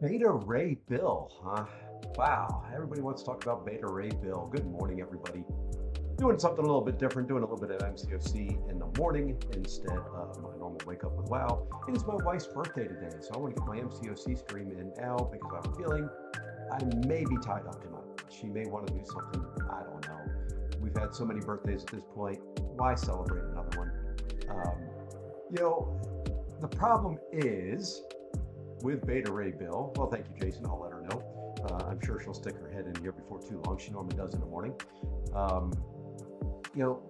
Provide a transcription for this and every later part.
Beta Ray Bill, huh? Wow, everybody wants to talk about Beta Ray Bill. Good morning, everybody. Doing something a little bit different, doing a little bit of MCOC in the morning instead of my normal wake up with WoW. It is my wife's birthday today, so I want to get my MCOC stream in now because I have a feeling I may be tied up tonight. She may want to do something, I don't know. We've had so many birthdays at this point. Why celebrate another one? Um, you know, the problem is with Beta Ray Bill. Well, thank you, Jason. I'll let her know. I'm sure she'll stick her head in here before too long. She normally does in the morning. Um,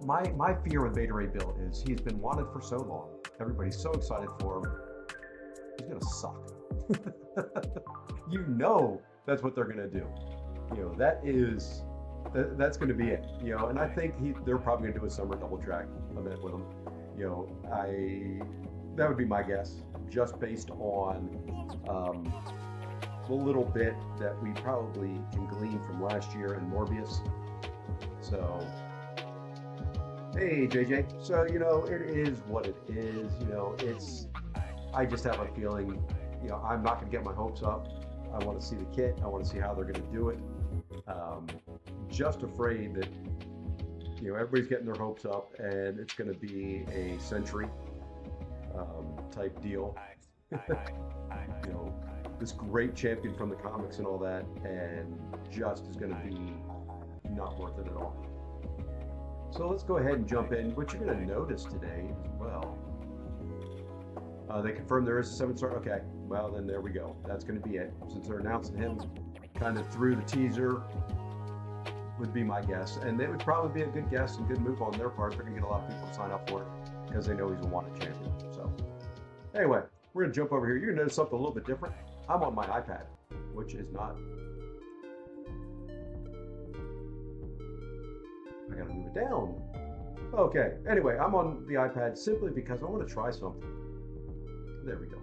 my fear with Beta Ray Bill is he's been wanted for so long. Everybody's so excited for him. He's gonna suck. You know that's what they're gonna do. That's going to be it. And I think they're probably going to do a summer double track event with him. That would be my guess, just based on the little bit that we probably can glean from last year in Morbius. So, hey JJ. So it is what it is. I just have a feeling. I'm not going to get my hopes up. I want to see the kit. I want to see how they're going to do it. Just afraid that everybody's getting their hopes up and it's going to be a century type deal. This great champion from the comics and all that, and just is going to be not worth it at all. So let's go ahead and jump in. What you're going to notice today as well, they confirmed there is a 7-star. Okay, well then there we go. That's going to be it. Since they're announcing him kind of through the teaser, would be my guess. And it would probably be a good guess and good move on their part. They're going to get a lot of people to sign up for it because they know he's a wanted champion. So anyway, we're going to jump over here. You're going to notice something a little bit different. I'm on my iPad, which is not... I got to move it down. Okay, anyway, I'm on the iPad simply because I want to try something. There we go.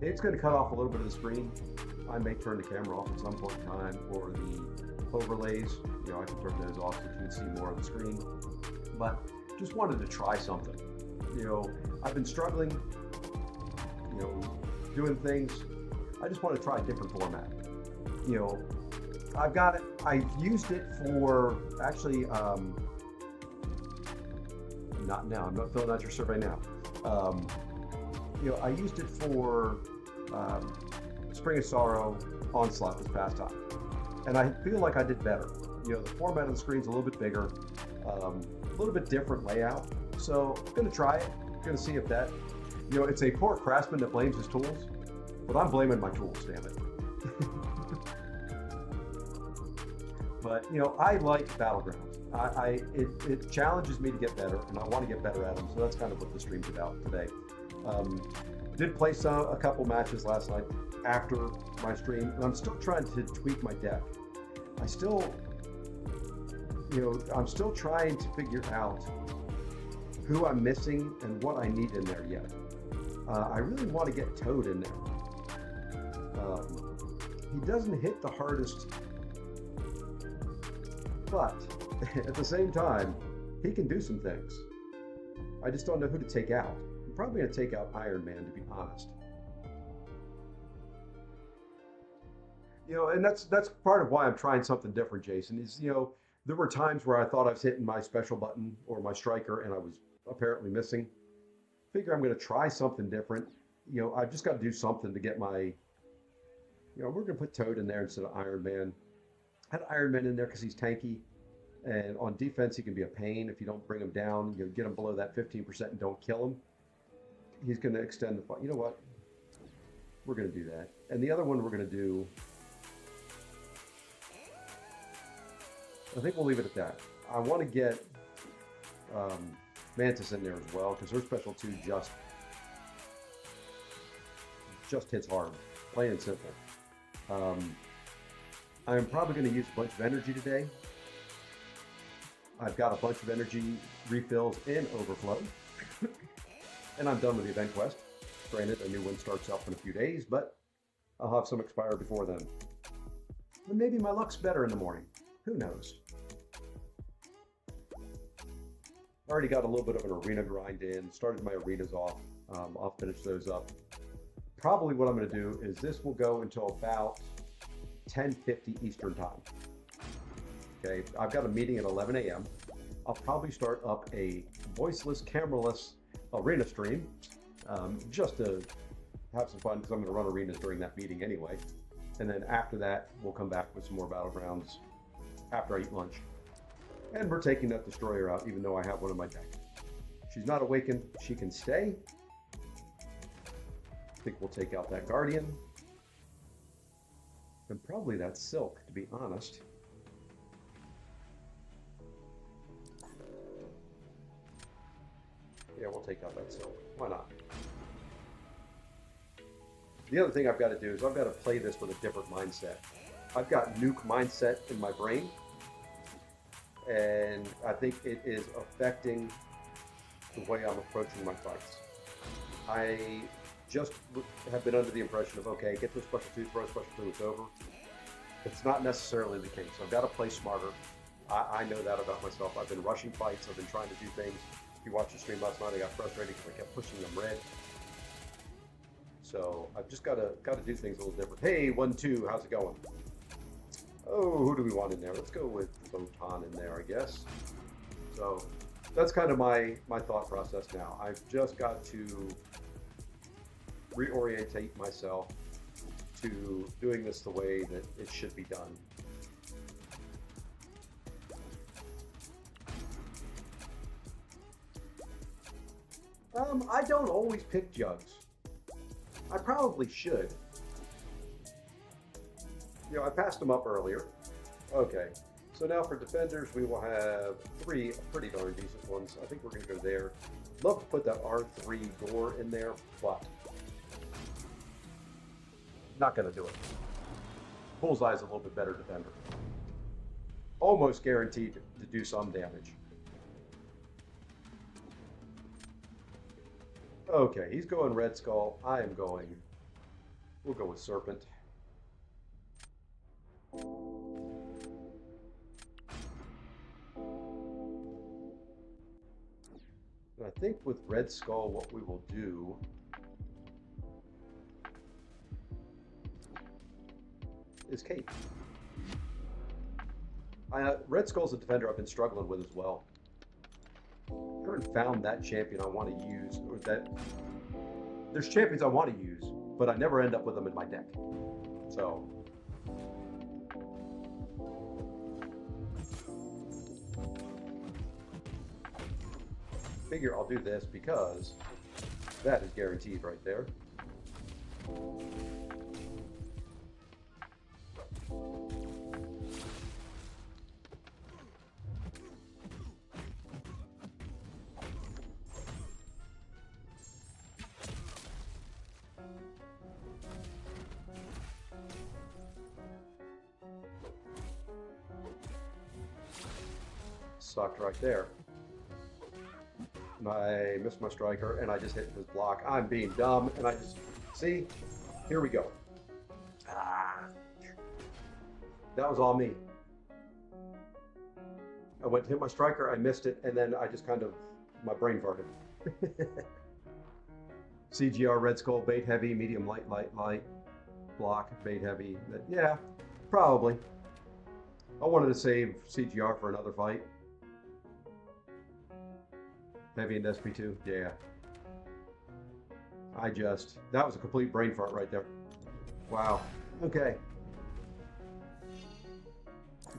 It's going to cut off a little bit of the screen. I may turn the camera off at some point in time, or the overlays, I can turn those off so you can see more of the screen. But just wanted to try something. I've been struggling, doing things. I just want to try a different format. I've got it. I've used it for actually, not now. I'm not filling out your survey now. I used it for Spring of Sorrow Onslaught this past time. And I feel like I did better. The format of the screen's a little bit bigger, a little bit different layout. So I'm gonna try it. I'm gonna see if that, it's a poor craftsman that blames his tools, but I'm blaming my tools, damn it. But I like Battlegrounds. It challenges me to get better, and I want to get better at them. So that's kind of what the stream's about today. Did play a couple matches last night after my stream, and I'm still trying to tweak my deck. I'm still trying to figure out who I'm missing and what I need in there yet. I really want to get Toad in there. He doesn't hit the hardest, but at the same time, he can do some things. I just don't know who to take out. I'm probably going to take out Iron Man, to be honest. And that's part of why I'm trying something different, Jason, is, there were times where I thought I was hitting my special button or my striker and I was apparently missing. Figure I'm going to try something different. I've just got to do something to get my, we're going to put Toad in there instead of Iron Man. I had Iron Man in there because he's tanky. And on defense, he can be a pain if you don't bring him down. Get him below that 15% and don't kill him. He's going to extend the fight. You know what? We're going to do that. And the other one we're going to do, I think we'll leave it at that. I want to get Mantis in there as well because her special 2 just hits hard, plain and simple. I'm probably going to use a bunch of energy today. I've got a bunch of energy refills in Overflow. And I'm done with the event quest. Granted, a new one starts up in a few days, but I'll have some expire before then. And maybe my luck's better in the morning. Who knows? Already got a little bit of an arena grind in. Started my arenas off. I'll finish those up probably what I'm going to do is this will go until about 10:50 Eastern time. Okay, I've got a meeting at 11 a.m. I'll probably start up a voiceless, cameraless arena stream just to have some fun because I'm going to run arenas during that meeting anyway. And then after that, we'll come back with some more Battlegrounds after I eat lunch. And we're taking that destroyer out, even though I have one in my deck. She's not awakened. She can stay. I think we'll take out that Guardian. And probably that Silk, to be honest. Yeah, we'll take out that Silk. Why not? The other thing I've got to do is I've got to play this with a different mindset. I've got nuke mindset in my brain, and I think it is affecting the way I'm approaching my fights. I just have been under the impression of, okay, get to a special 2, throw a special 2, it's over. It's not necessarily the case. I've got to play smarter. I know that about myself. I've been rushing fights. I've been trying to do things. If you watched the stream last night, I got frustrated because I kept pushing them red. So I've just got to do things a little different. Hey, 1-2, how's it going? Oh, who do we want in there? Let's go with Photon in there, I guess. So that's kind of my thought process now. I've just got to reorientate myself to doing this the way that it should be done. I don't always pick Jugs. I probably should. You know, I passed them up earlier. Okay, so now for defenders, we will have 3 pretty darn decent ones. I think we're going to go there. Love to put that R3 door in there, but not going to do it. Bullseye's a little bit better defender. Almost guaranteed to do some damage. Okay, he's going Red Skull. I am going... We'll go with Serpent. And I think with Red Skull, what we will do is Kate. Red Skull's a defender I've been struggling with as well. I haven't found that champion I want to use, or that there's champions I want to use, but I never end up with them in my deck. So figure I'll do this because that is guaranteed right there. Sucked right there. I missed my striker and I just hit his block. I'm being dumb and I just, see, here we go. That was all me. I went to hit my striker, I missed it, and then I just kind of, my brain farted. CGR, Red Skull, bait heavy, medium, light, block, bait heavy. Yeah, probably. I wanted to save CGR for another fight. Heavy and SP2, yeah. That was a complete brain fart right there. Wow, okay.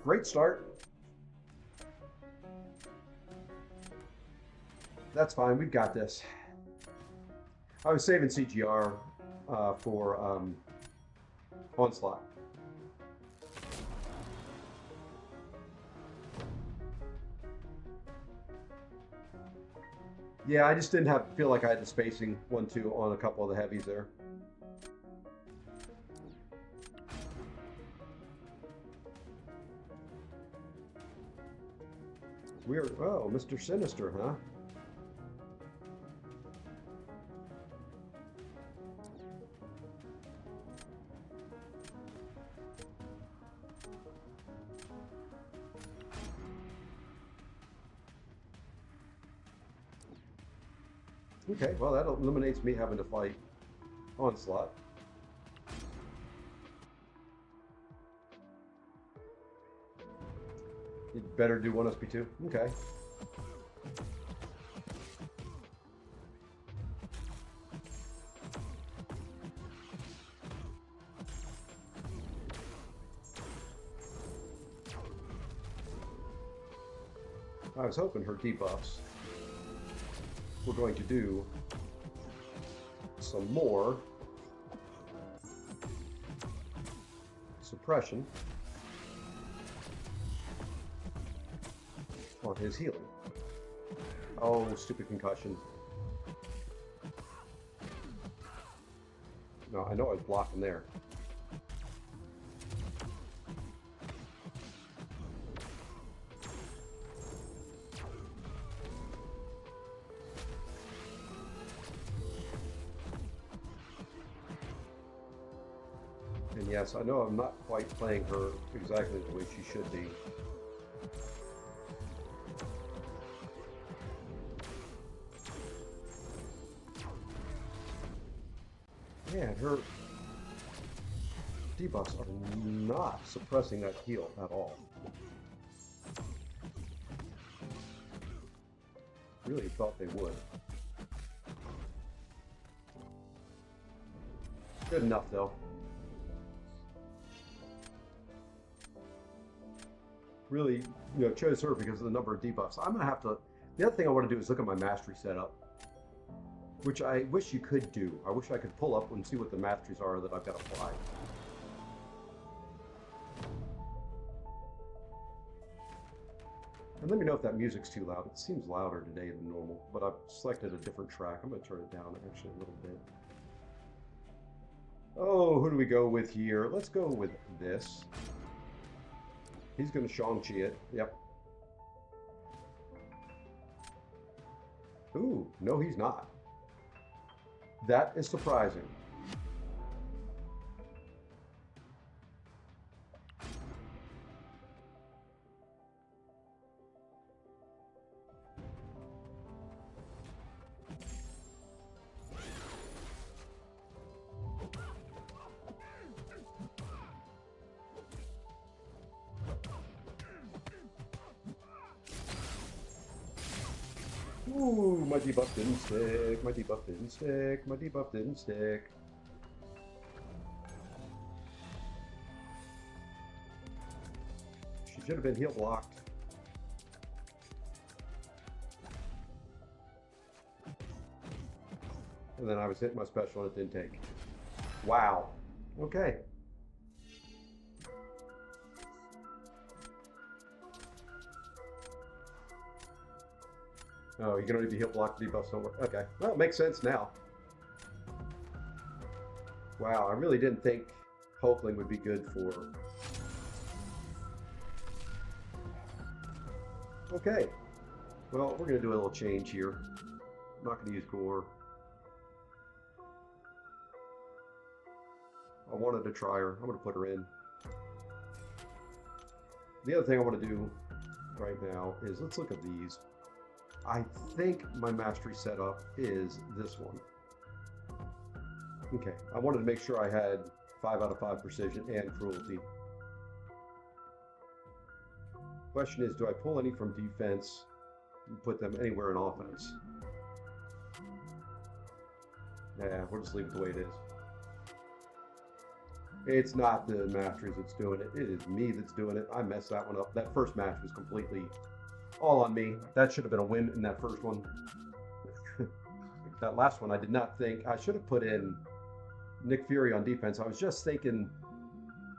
Great start. That's fine, we've got this. I was saving CGR for Onslaught. Yeah, I just didn't feel like I had the spacing 1-2 on a couple of the heavies there. Weird. Oh, Mr. Sinister, huh? Okay, well, that eliminates me having to fight Onslaught. You'd better do 1 SP2. Okay. I was hoping her debuffs were going to do some more suppression on his healing. Oh, stupid concussion. No, I know I was blocking there. And yes, I know I'm not quite playing her exactly the way she should be. Yeah, her debuffs are not suppressing that heal at all. Really thought they would. Good enough, though. Really, chose her because of the number of debuffs. I'm gonna have to. The other thing I want to do is look at my mastery setup, which I wish you could do. I wish I could pull up and see what the masteries are that I've got applied. And let me know if that music's too loud. It seems louder today than normal, but I've selected a different track. I'm going to turn it down actually a little bit. Oh, who do we go with here? Let's go with this. He's going to Shang-Chi it. Yep. Ooh, no, he's not. That is surprising. Ooh, my debuff didn't stick, my debuff didn't stick, my debuff didn't stick. She should have been heal blocked. And then I was hitting my special and it didn't take. Wow. Okay. Oh, you can only be heal blocked, debuff somewhere. Okay, well, it makes sense now. Wow, I really didn't think Hulkling would be good for... Okay, well, we're going to do a little change here. I'm not going to use Gore. I wanted to try her. I'm going to put her in. The other thing I want to do right now is, let's look at these. I think my mastery setup is this one. Okay, I wanted to make sure I had 5 out of 5 precision and cruelty. Question is, do I pull any from defense and put them anywhere in offense? Yeah, we'll just leave it the way it is. It's not the masteries that's doing it. It is me that's doing it. I messed that one up. That first match was completely all on me. That should have been a win in that first one. That last one, I did not think. I should have put in Nick Fury on defense. I was just thinking,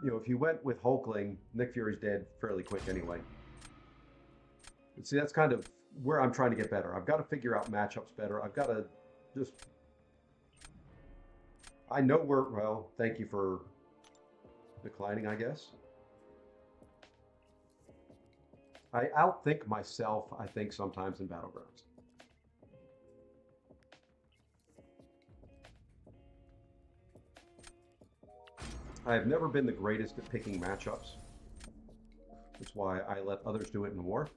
if you went with Hulkling, Nick Fury's dead fairly quick anyway. But see, that's kind of where I'm trying to get better. I've got to figure out matchups better. I've got to just... I know we're... Well, thank you for declining, I guess. I outthink myself, I think, sometimes in Battlegrounds. I have never been the greatest at picking matchups. That's why I let others do it in war.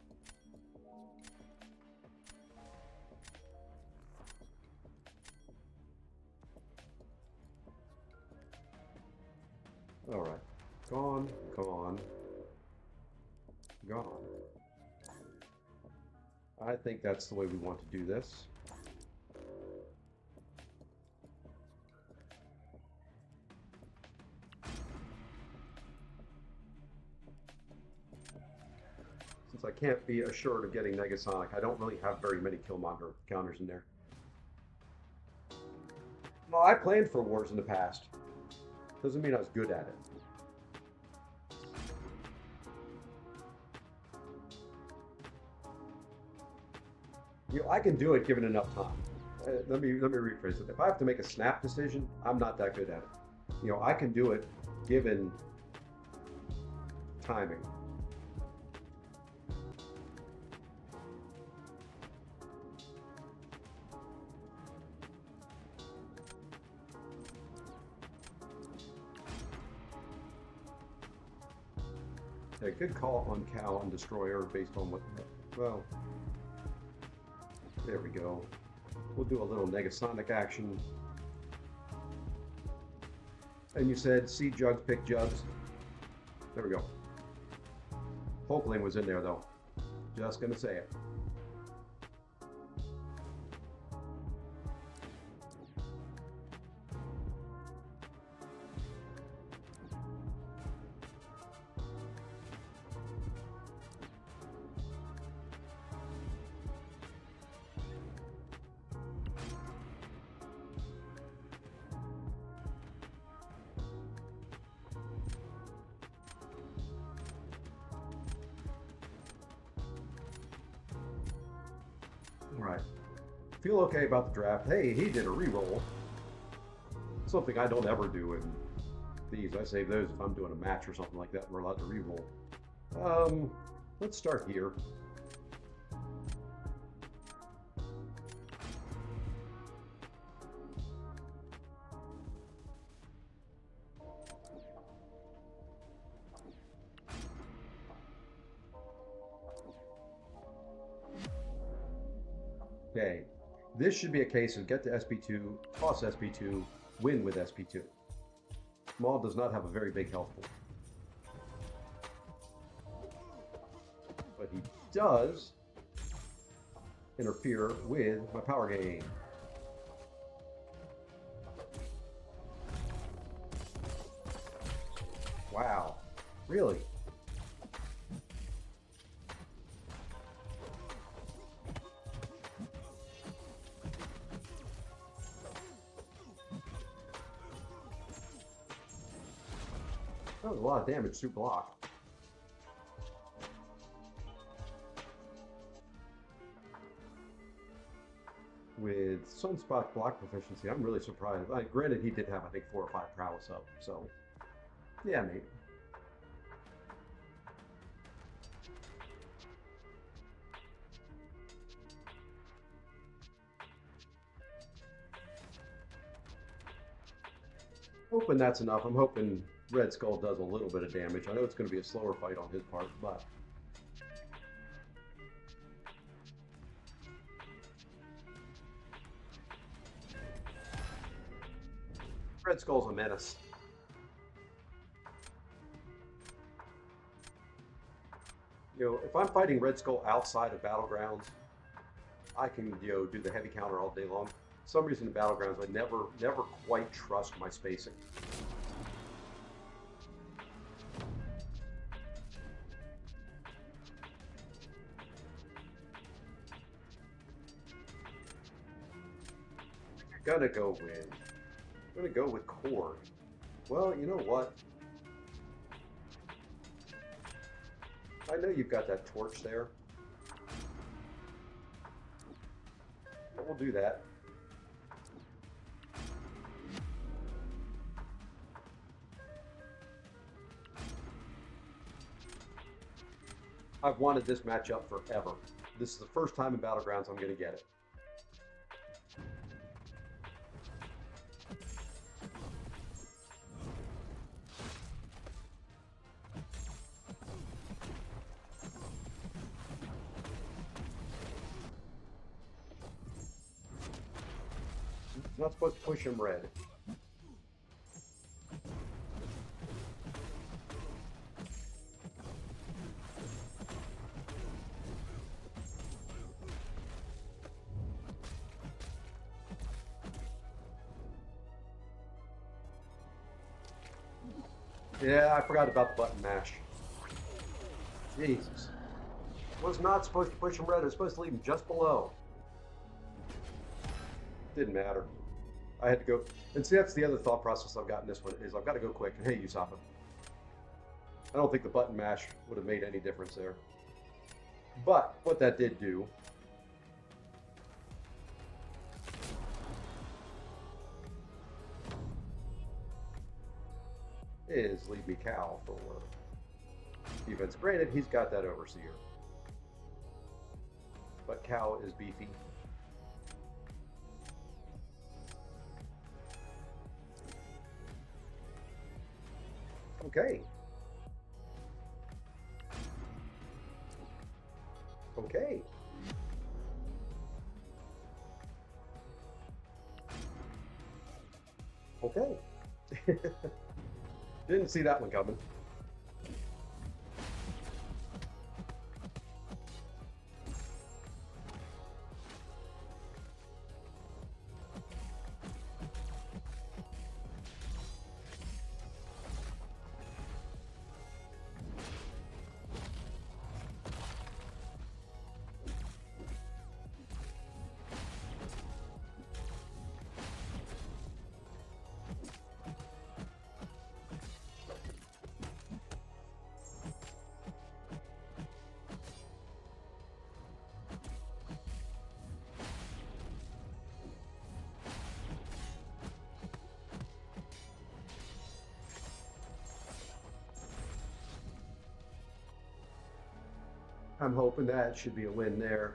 gone. I think that's the way we want to do this. Since I can't be assured of getting Negasonic, I don't really have very many Killmonger counters in there. Well, I planned for wars in the past. Doesn't mean I was good at it. You know, I can do it given enough time. Let me rephrase it. If I have to make a snap decision, I'm not that good at it. You know, I can do it given timing. A good call on Cal and Destroyer based on what, well, there we go. We'll do a little Negasonic action. And you said see Jugs, pick Jugs. There we go. Hulkling was in there though. Just gonna say it. Right. Feel okay about the draft. Hey, he did a reroll. Something I don't ever do in these. I save those if I'm doing a match or something like that and we're allowed to reroll. Let's start here. Okay, this should be a case of get to SP2, toss SP2, win with SP2. Maul does not have a very big health pool. But he does interfere with my power gain. Wow, really? That was a lot of damage through block. With Sunspot block proficiency, I'm really surprised. Granted, he did have, I think, 4 or 5 prowess up, so yeah, maybe. Hoping that's enough. I'm hoping Red Skull does a little bit of damage. I know it's going to be a slower fight on his part, but Red Skull's a menace. You know, if I'm fighting Red Skull outside of Battlegrounds, I can, you know, do the heavy counter all day long. For some reason in Battlegrounds, I never quite trust my spacing. I'm gonna go with Cord. Well, you know what? I know you've got that torch there. But we'll do that. I've wanted this matchup forever. This is the first time in Battlegrounds I'm going to get it. Not supposed to push him red. Yeah, I forgot about the button mash. Jesus. Was not supposed to push him red. I was supposed to leave him just below. Didn't matter. I had to go. And see, that's the other thought process I've got in this one is I've got to go quick. And hey, Usopp, I don't think the button mash would have made any difference there. But what that did do is leave me Cal for defense. Granted, he's got that overseer. But Cal is beefy. Okay. Okay. Okay. Didn't see that one coming. I'm hoping that should be a win there.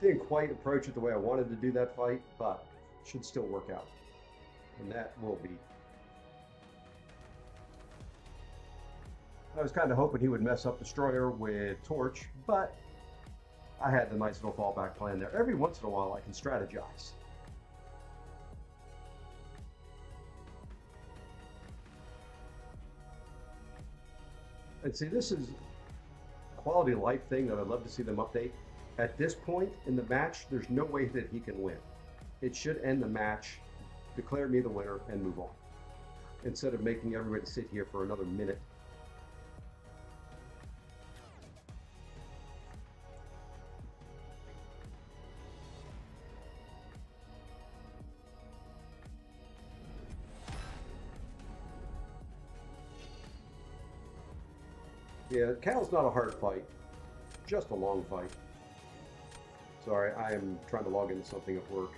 Didn't quite approach it the way I wanted to do that fight, but should still work out. And that will be. I was kind of hoping he would mess up Destroyer with Torch, but I had the nice little fallback plan there. Every once in a while I can strategize. And see, this is a quality of life thing that I'd love to see them update. At this point in the match, there's no way that he can win. It should end the match, declare me the winner, and move on. Instead of making everybody sit here for another minute. Yeah, Cal's not a hard fight, just a long fight. Sorry, I am trying to log into something at work,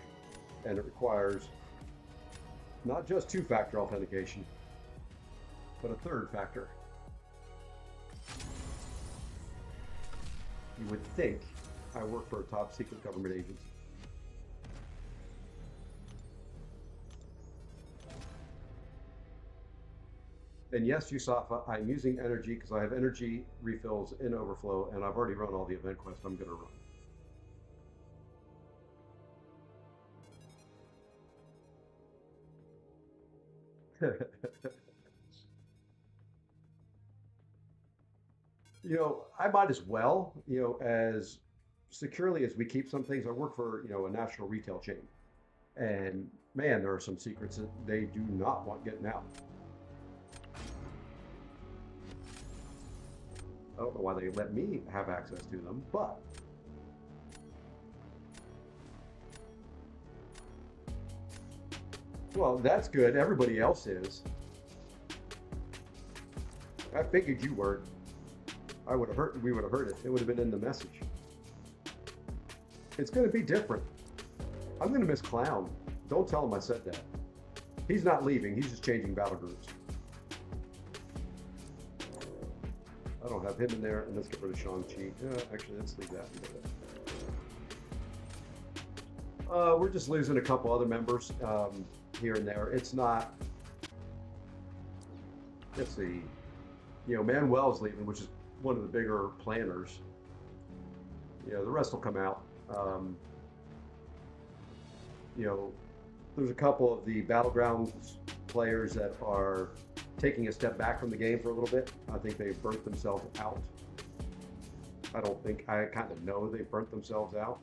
and it requires not just two-factor authentication, but a third factor. You would think I work for a top secret government agency. And yes, Yusafa, I'm using energy because I have energy refills in overflow, and I've already run all the event quests I'm going to run. You know, I might as well, you know, as securely as we keep some things. I work for, you know, a national retail chain. And man, there are some secrets that they do not want getting out. I don't know why they let me have access to them, but well, that's good. Everybody else is. I figured you weren't. I would have heard. We would have heard it. It would have been in the message. It's going to be different. I'm going to miss Clown. Don't tell him I said that. He's not leaving. He's just changing battle groups. I don't have him in there, and let's get rid of Shang-Chi. Actually, let's leave that. We're just losing a couple other members here and there. It's not. Let's see. You know, Manuel's leaving, which is one of the bigger planners. You know, the rest will come out. You know, there's a couple of the Battlegrounds players that are taking a step back from the game for a little bit. I think they've burnt themselves out. I kind of know they've burnt themselves out.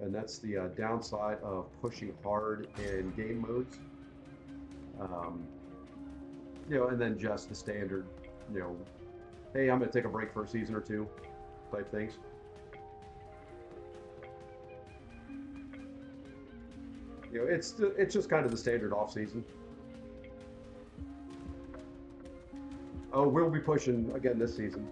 and that's the downside of pushing hard in game modes. Um, and then just the standard, you know, hey, I'm going to take a break for a season or two type things. It's just kind of the standard off season. Oh, we'll be pushing again this season.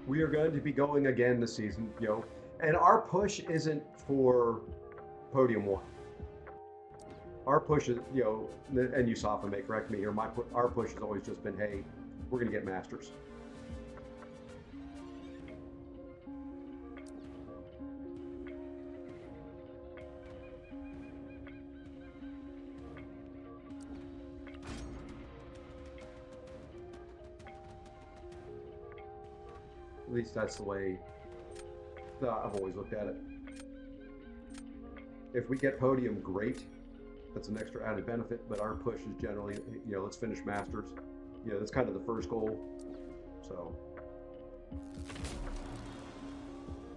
We are going to be going again this season, and our push isn't for Podium 1. Our push is, and Yusafa may correct me here, our push has always just been, hey, we're going to get Masters. At least that's the way that I've always looked at it. If we get Podium, great. That's an extra added benefit, but our push is generally, let's finish Masters. That's kind of the first goal. So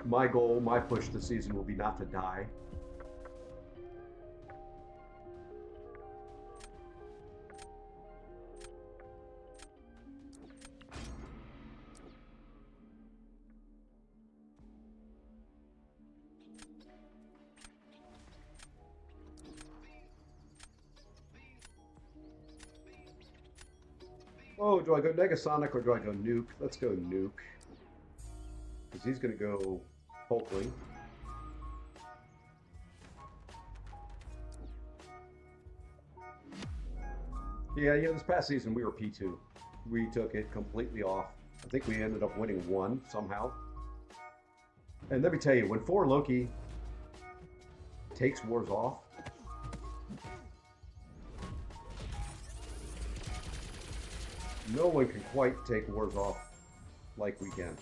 my goal, my push this season will be not to die. Oh, do I go Negasonic or do I go Nuke? Let's go Nuke. Because he's going to go Hulkling. Yeah, this past season we were P2. We took it completely off. I think we ended up winning 1 somehow. And let me tell you, when 4 Loki takes wars off, no one can quite take wars off like we can.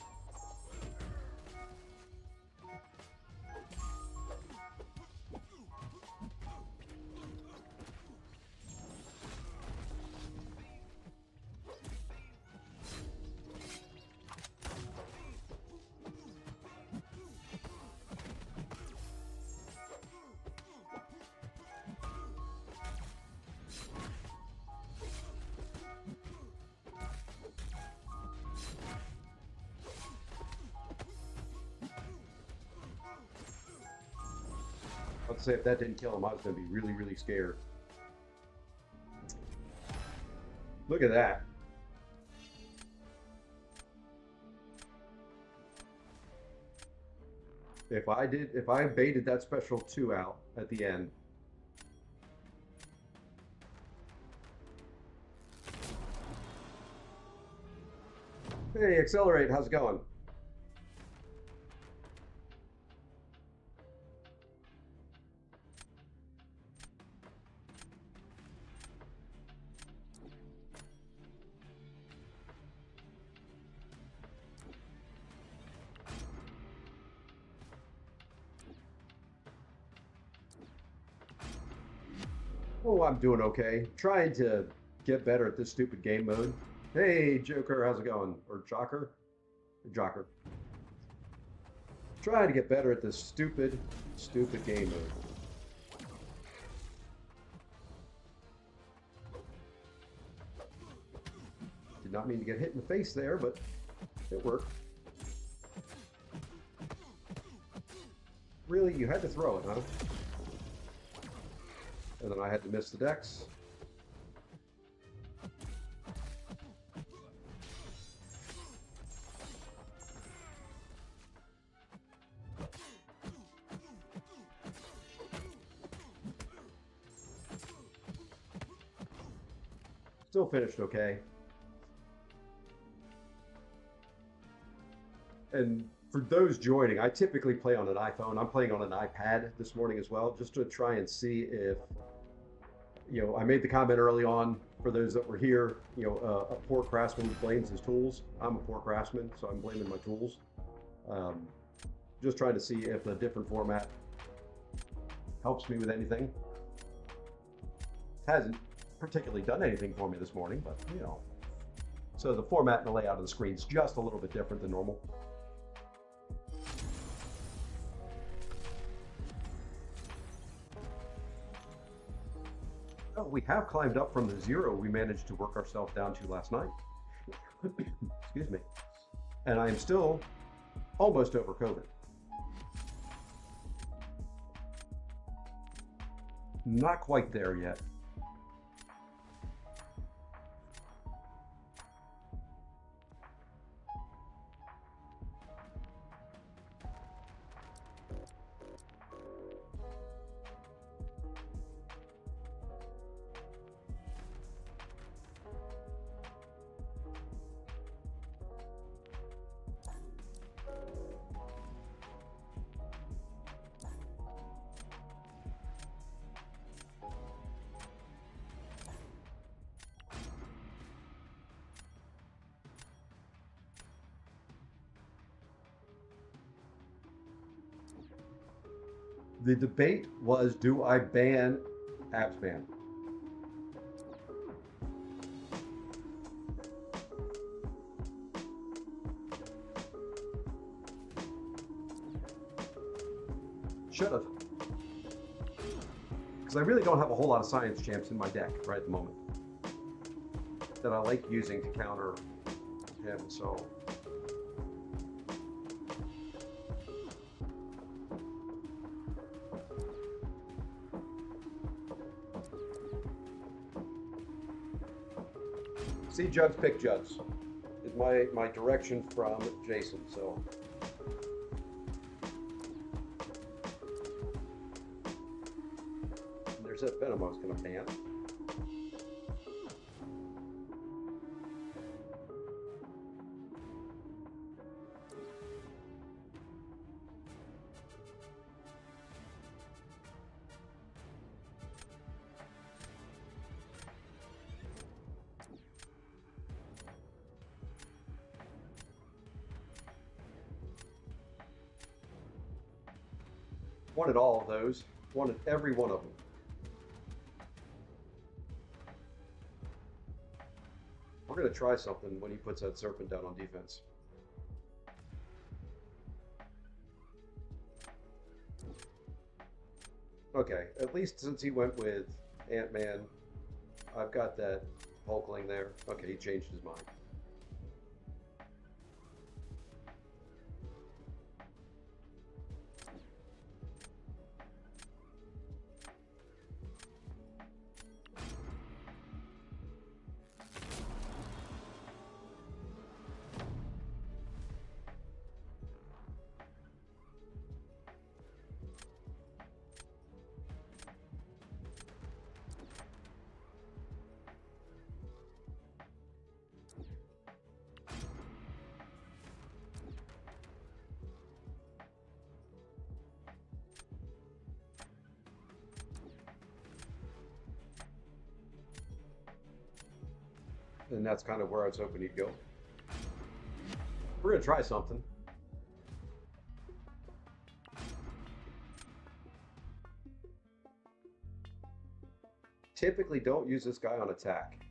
I'd say if that didn't kill him, I was going to be really, really scared. Look at that. If I baited that special 2 out at the end. Hey, Accelerate, how's it going? Oh, I'm doing okay. Trying to get better at this stupid game mode. Hey, Joker, how's it going? Or Jocker? Jocker. Trying to get better at this stupid game mode. Did not mean to get hit in the face there, but it worked. Really? You had to throw it, huh? And then I had to miss the decks. Still finished okay. And for those joining, I typically play on an iPhone. I'm playing on an iPad this morning as well, just to try and see if, I made the comment early on for those that were here, a poor craftsman blames his tools. I'm a poor craftsman, so I'm blaming my tools. Just trying to see if a different format helps me with anything. It hasn't particularly done anything for me this morning, but So the format and the layout of the screen is just a little bit different than normal. Oh, we have climbed up from the 0 we managed to work ourselves down to last night. Excuse me. And I am still almost over COVID. Not quite there yet. The debate was, do I ban AppsBan? Should have. Because I really don't have a whole lot of science champs in my deck right at the moment that I like using to counter him, so. See Jugs, pick Jugs is my direction from Jason, so. There's that Venom I was going to ban. Wanted all of those. Wanted every one of them. We're going to try something when he puts that Serpent down on defense. Okay, at least since he went with Ant-Man, I've got that Hulkling there. Okay, he changed his mind. And that's kind of where I was hoping he'd go. We're going to try something. Typically don't use this guy on attack.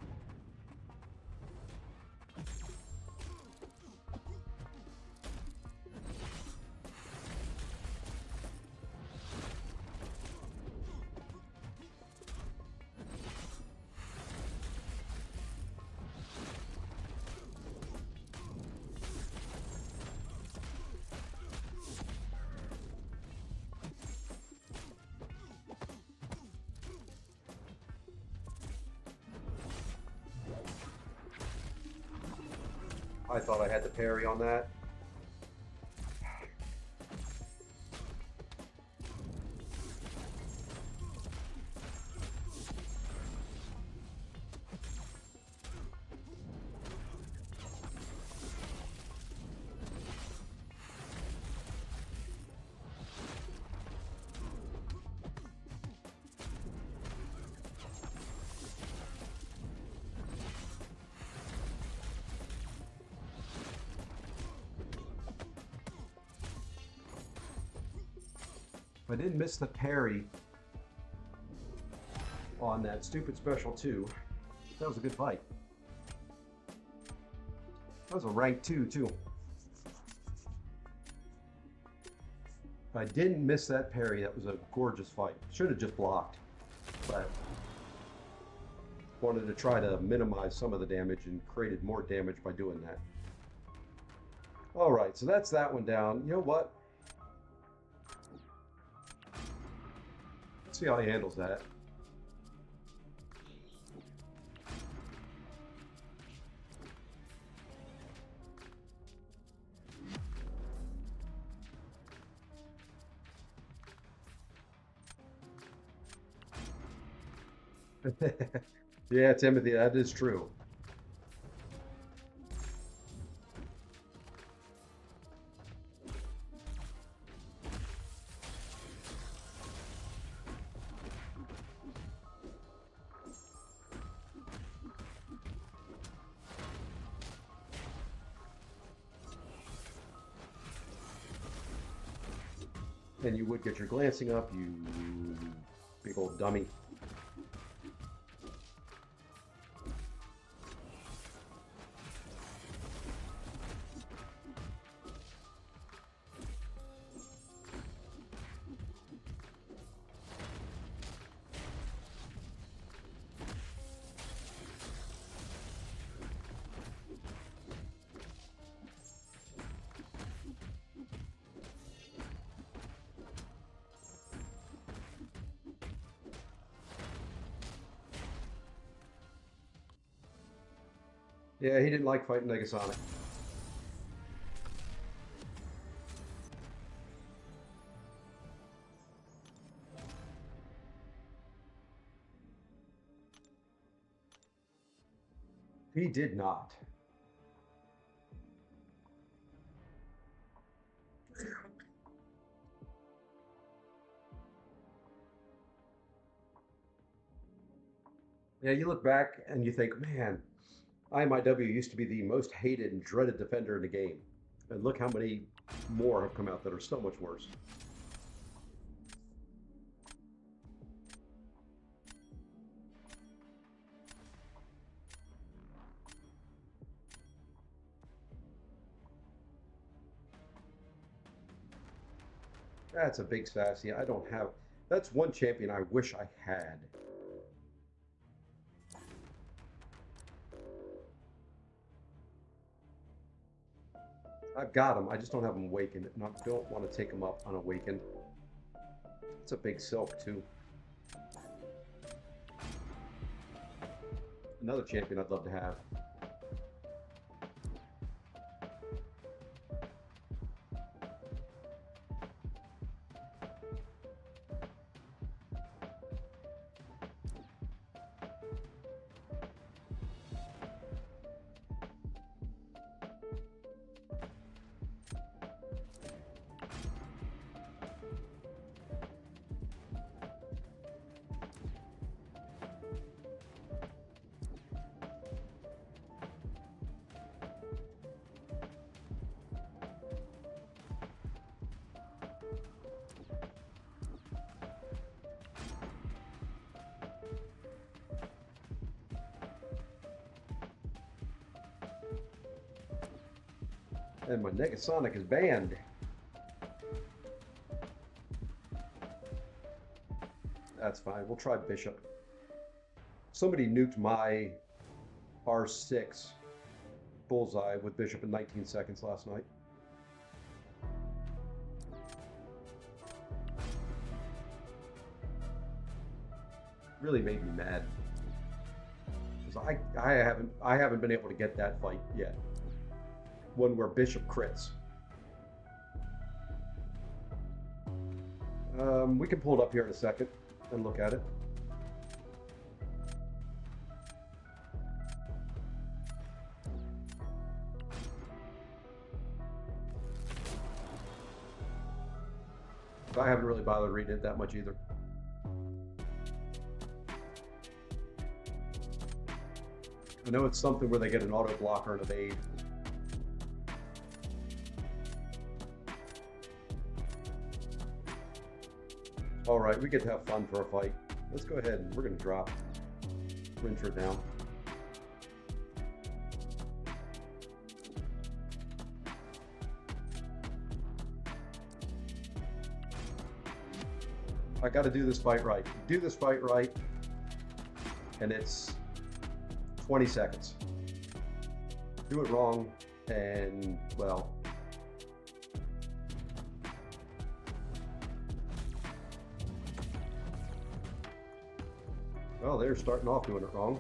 I thought I had the parry on that. If I didn't miss the parry on that stupid special 2, that was a good fight. That was a rank 2 too. If I didn't miss that parry, that was a gorgeous fight. Should have just blocked, but wanted to try to minimize some of the damage and created more damage by doing that. All right, so that's that one down. You know what? Let's see how he handles that. Yeah, Timothy, that is true. And you would get your glancing up, you big old dummy. Yeah, he didn't like fighting Negasonic. He did not. Yeah, you look back and you think, man, IMIW used to be the most hated and dreaded defender in the game. And look how many more have come out that are so much worse. That's a big sassy. I don't have. That's one champion I wish I had. I've got him. I just don't have him awakened, and I don't want to take him up unawakened. It's a big silk too. Another champion I'd love to have. And my Negasonic is banned. That's fine. We'll try Bishop. Somebody nuked my R6 bullseye with Bishop in 19 seconds last night. Really made me mad. Because I haven't been able to get that fight yet. One where Bishop crits. We can pull it up here in a second and look at it. I haven't really bothered reading it that much either. I know it's something where they get an auto blocker and evade. All right, we get to have fun for a fight. Let's go ahead and we're going to drop Rintrah down. I got to do this fight right. Do this fight right, and it's 20 seconds. Do it wrong, and well. Well, they're starting off doing it wrong.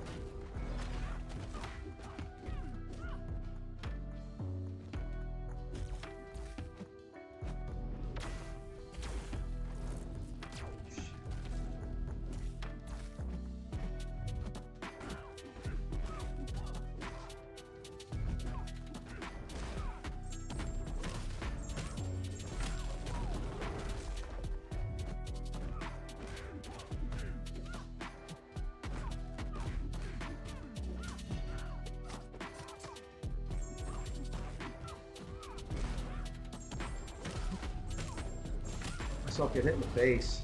Myself get hit in the face.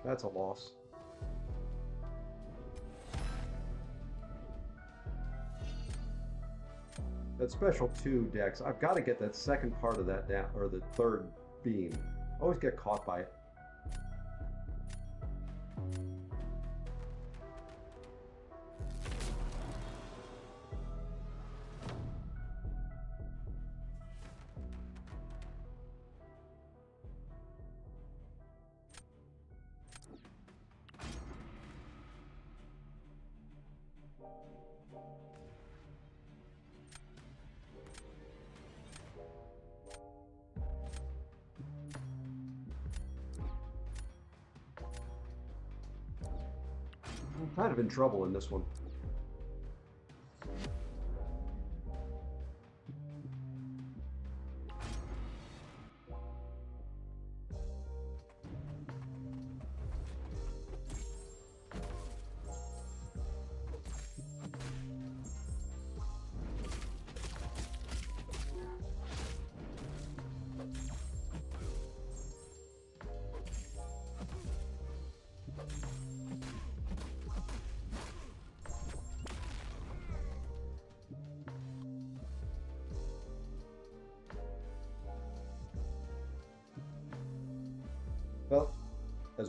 That's a loss. That special 2 Dex, I've got to get that second part of that down, or the third beam. Always get caught by it. I'm kind of in trouble in this one.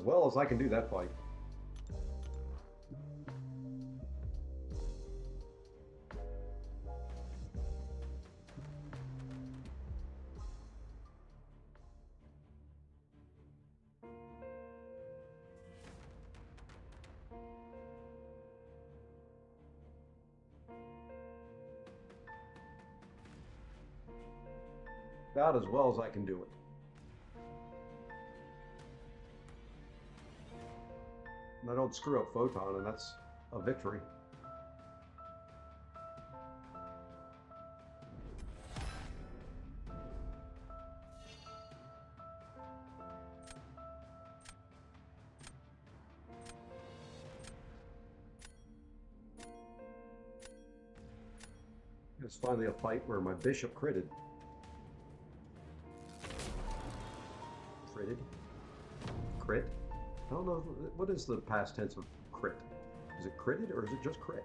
Well as I can do that fight. About as well as I can do it. And I don't screw up Photon, and that's a victory. It's finally a fight where my bishop critted. Crit? I don't know, what is the past tense of crit? Is it critted or is it just crit?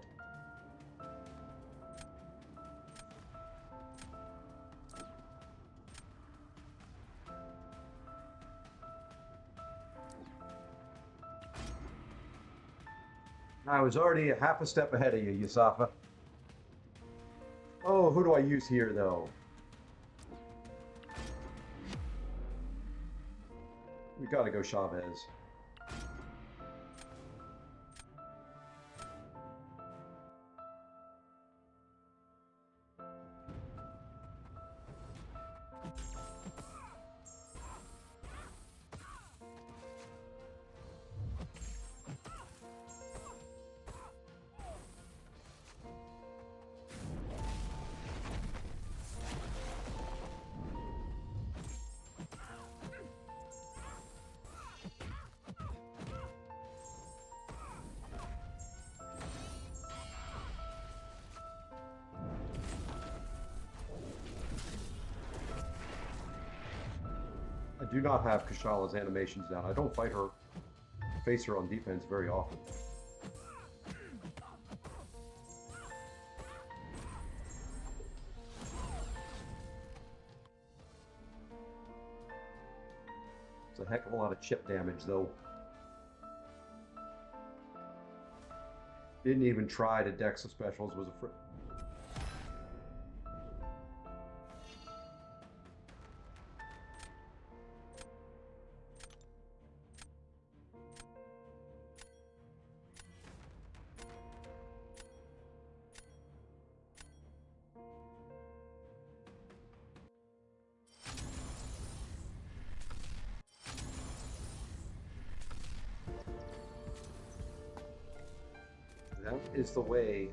I was already a half a step ahead of you, Yusafa. Oh, who do I use here, though? We gotta go Chavez. I do not have Kashala's animations down. I don't fight her, face her on defense very often. It's a heck of a lot of chip damage, though. Didn't even try to dex the specials, was afraid. That is the way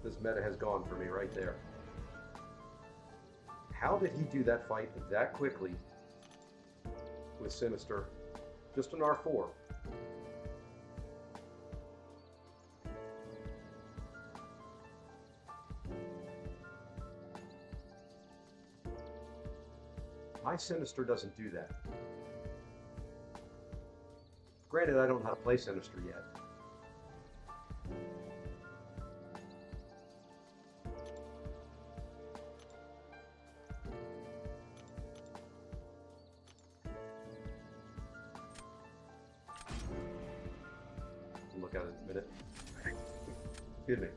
this meta has gone for me right there. How did he do that fight that quickly with Sinister? Just an R4. My Sinister doesn't do that. Granted, I don't know how to play Sinister yet. Look at it in a minute. Excuse me.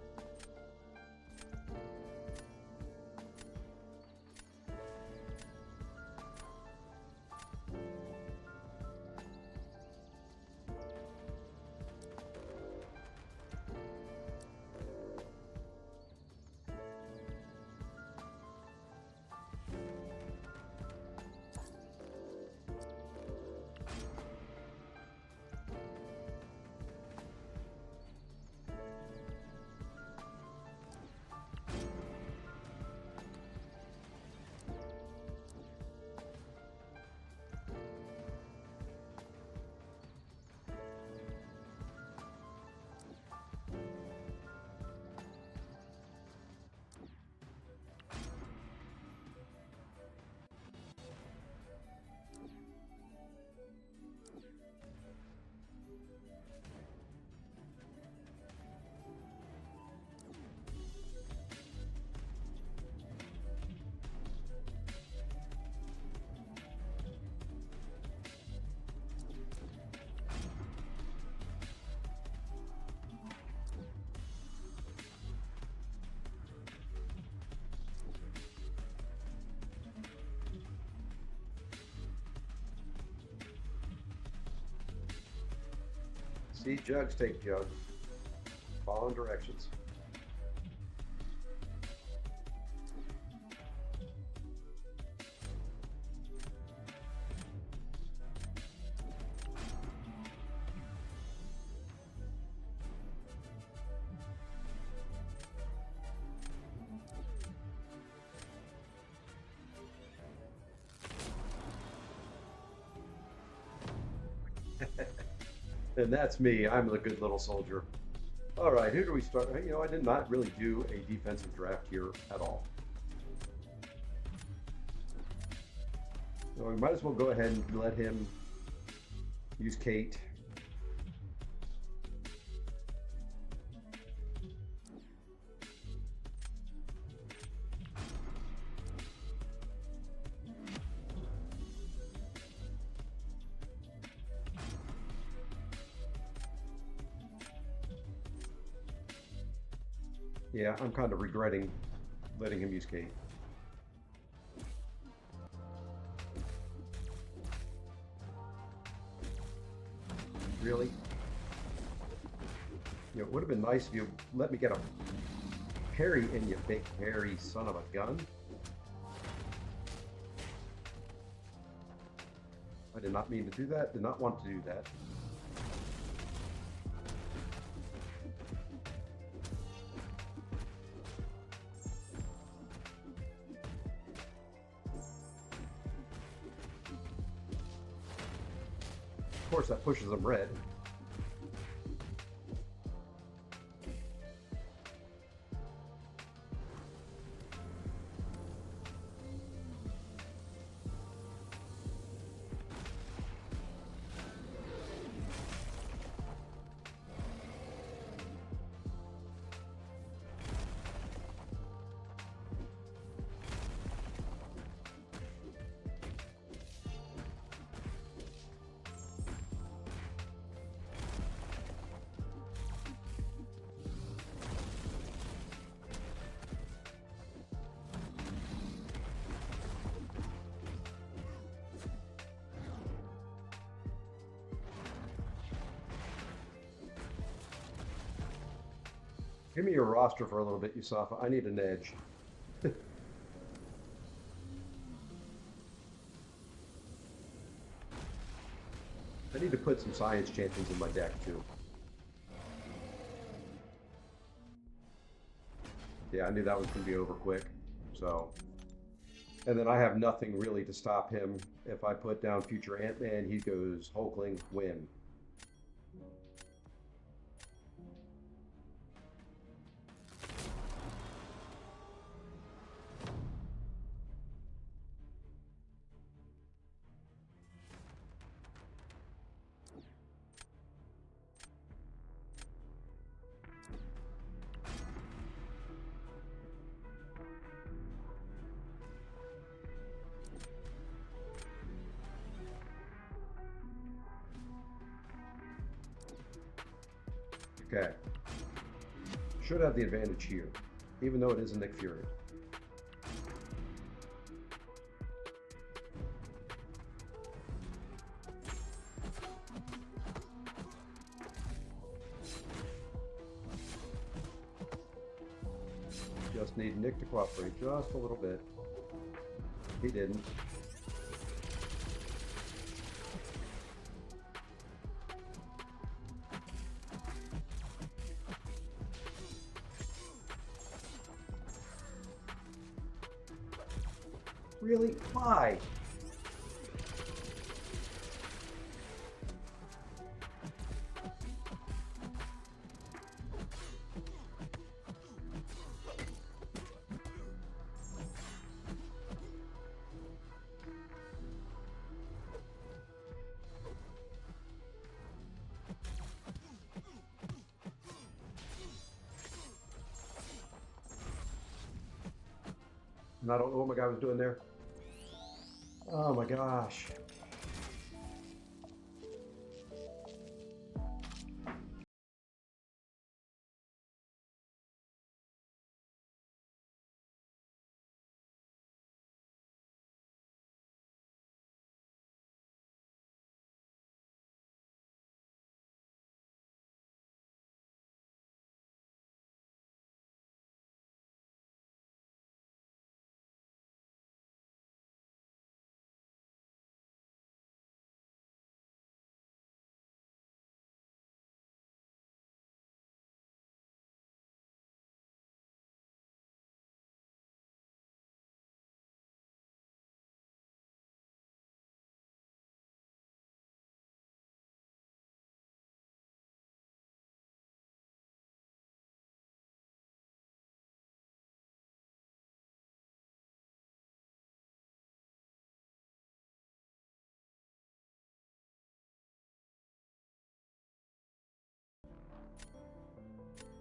See jugs take jugs. Following directions. And that's me. I'm the good little soldier. All right, who do we start? You know, I did not really do a defensive draft here at all. So we might as well go ahead and let him use Kate. Yeah, I'm kind of regretting letting him use Kate. Really? You know, it would have been nice if you let me get a parry in, you big hairy son of a gun. I did not mean to do that, did not want to do that. Of course, that pushes them red. Give me your roster for a little bit, Yusafa. I need an edge. I need to put some science champions in my deck too. Yeah, I knew that was going to be over quick. So, and then I have nothing really to stop him. If I put down future Ant-Man, he goes Hulkling, win. Okay. Should have the advantage here, even though it is a Nick Fury. Just need Nick to cooperate just a little bit. He didn't. Really? Why? And I don't know what my guy was doing there. Oh my gosh.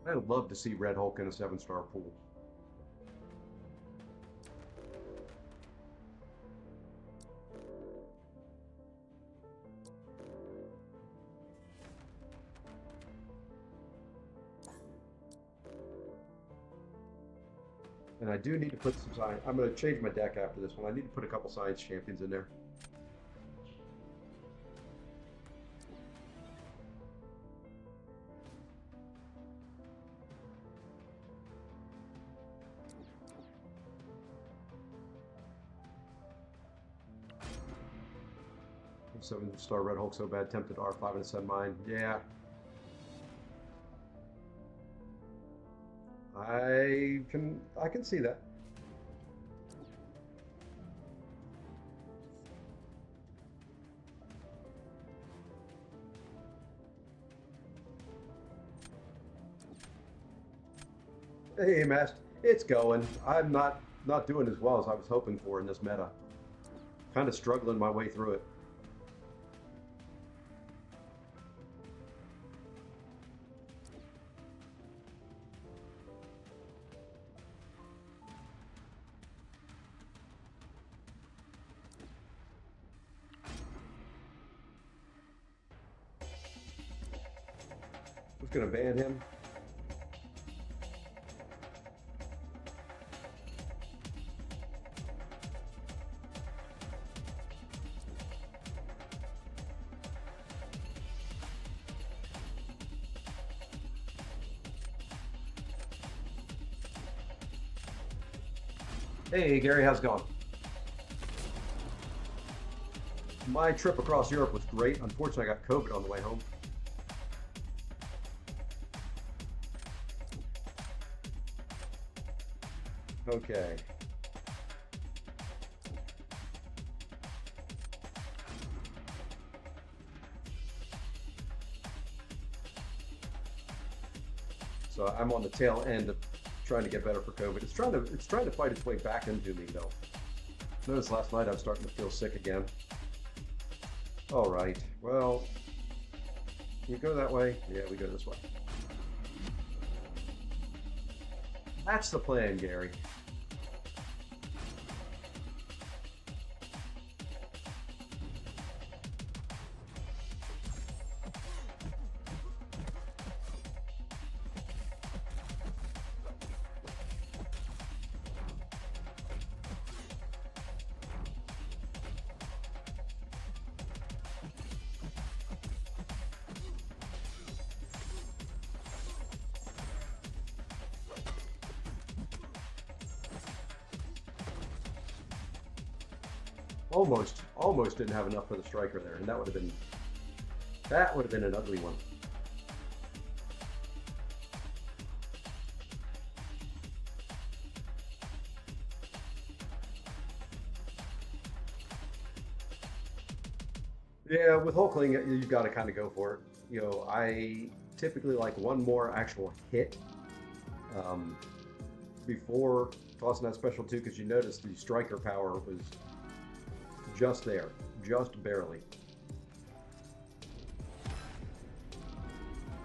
I would love to see Red Hulk in a 7-star pool. And I do need to put some science. I'm going to change my deck after this one. I need to put a couple science champions in there. Seven-star Red Hulk so bad, tempted R5 and send mine. Yeah. I can see that. Hey, Master, it's going. I'm not doing as well as I was hoping for in this meta. Kind of struggling my way through it. Who's going to ban him? Hey, Gary, how's it going? My trip across Europe was great. Unfortunately, I got COVID on the way home. Okay. So I'm on the tail end of trying to get better for COVID. It's trying to fight its way back into me though. Noticed last night I'm starting to feel sick again. All right. Well, you go that way. Yeah, we go this way. That's the plan, Gary. Almost didn't have enough for the striker there, and that would have been an ugly one. Yeah, with Hulkling, you've got to kind of go for it. I typically like one more actual hit um, before tossing that special two because you notice the striker power was just there, just barely.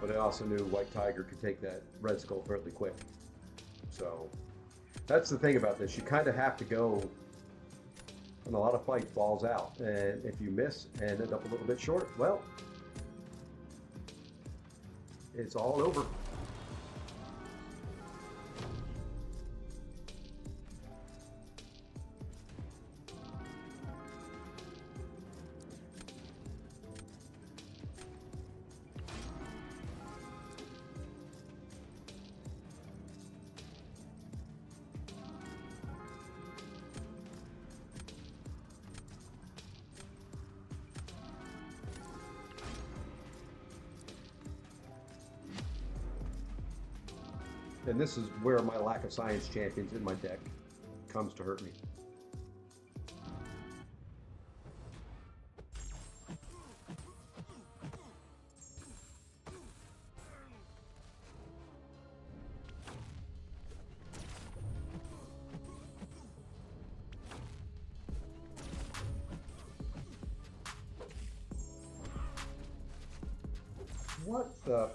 But I also knew White Tiger could take that Red Skull fairly quick. So that's the thing about this. You kind of have to go, and a lot of fights balls out. And if you miss and end up a little bit short, well, it's all over. And this is where my lack of science champions in my deck comes to hurt me. What the?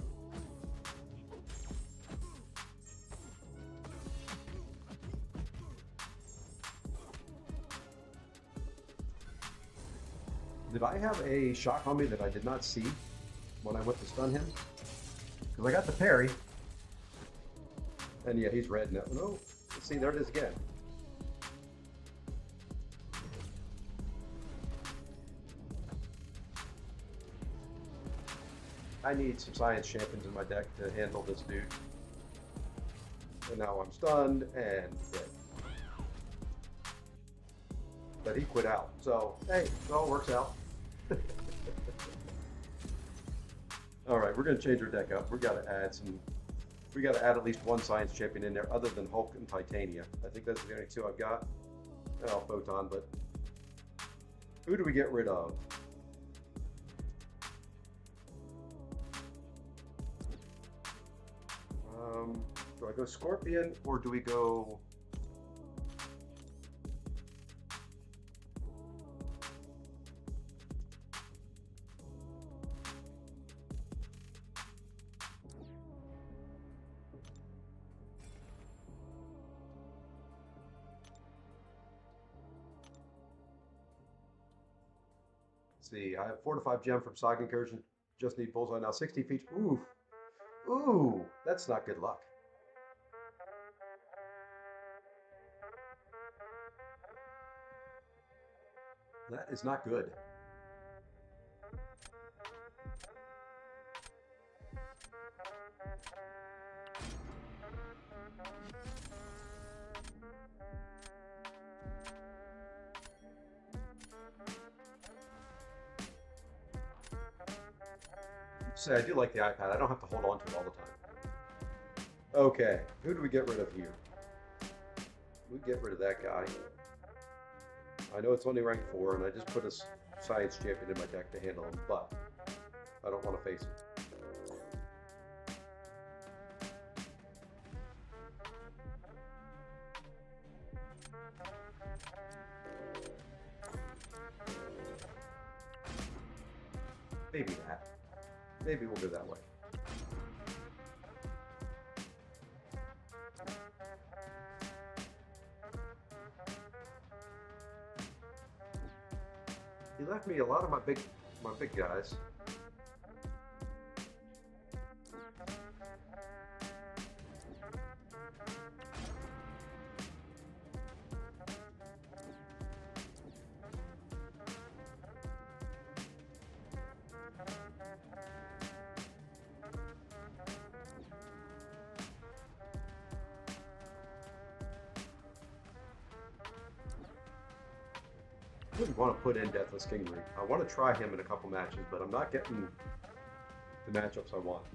Did I have a shock on me that I did not see when I went to stun him? Because I got the parry, and yeah, he's red now. No, see, there it is again. I need some science champions in my deck to handle this dude. And now I'm stunned and dead. But he quit out. So, hey, it all works out. All right, we're going to change our deck up. We got to add some. We got to add at least one science champion in there, other than Hulk and Titania. I think those are the only two I've got. Oh, Photon, but who do we get rid of? Do I go Scorpion or do we go? Let's see, I have 4 to 5 gem from Saga Incursion. Just need bullseye now. 60 feet. Ooh, ooh, that's not good luck. That is not good. Say, I do like the iPad. I don't have to hold on to it all the time. Okay, who do we get rid of here? We get rid of that guy. I know it's only rank 4, and I just put a science champion in my deck to handle him, but I don't want to face him. Maybe that. Maybe we'll go that way. He left me a lot of my big guys. I wouldn't want to put in Deathless Kingry. I want to try him in a couple matches, but I'm not getting the matchups I want.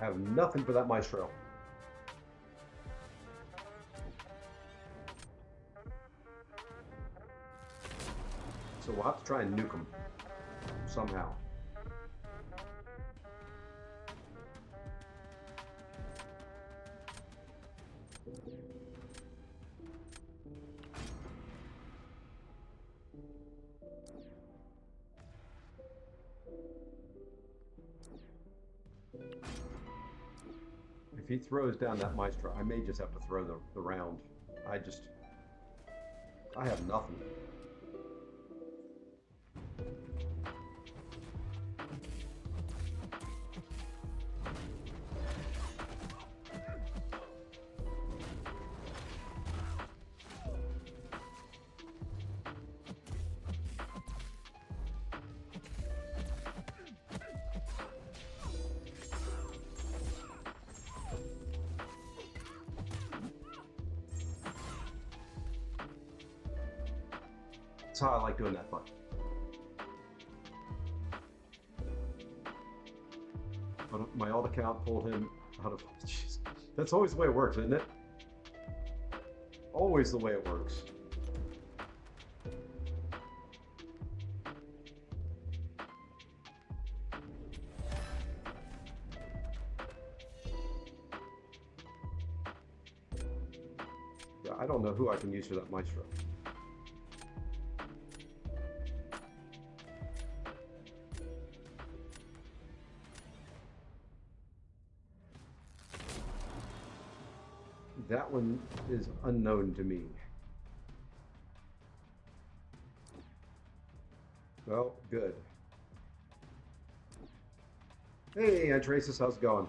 I have nothing for that Maestro. So we'll have to try and nuke him somehow. If he throws down that Maestro, I may just have to throw the round. I have nothing. That's how I like doing that fight. But my alt account pulled him out of... Geez. That's always the way it works, isn't it? Always the way it works. Yeah, I don't know who I can use for that Maestro. That one is unknown to me. Well, good. Hey, Antrasis, how's it going?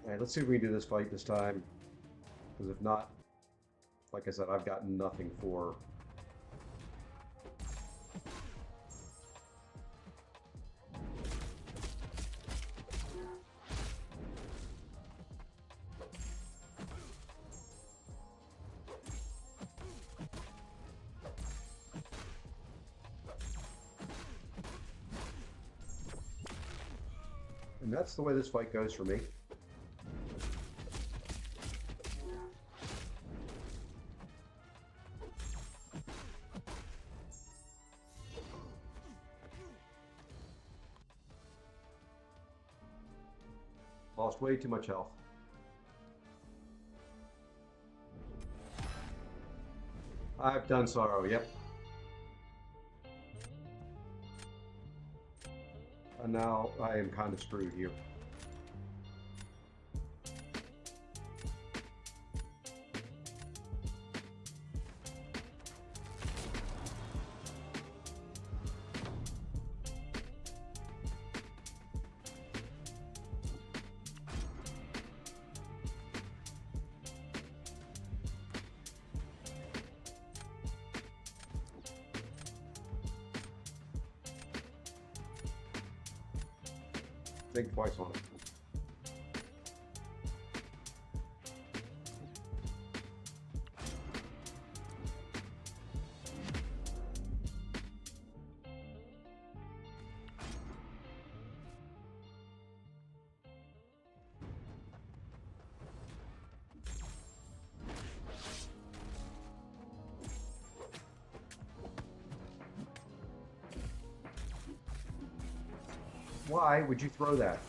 Alright, let's see if we can do this fight this time. Because if not, like I said, I've got nothing for... And that's the way this fight goes for me. Lost way too much health. I've done sorrow, yep. And now I am kind of screwed here. Think twice on it. Why would you throw that?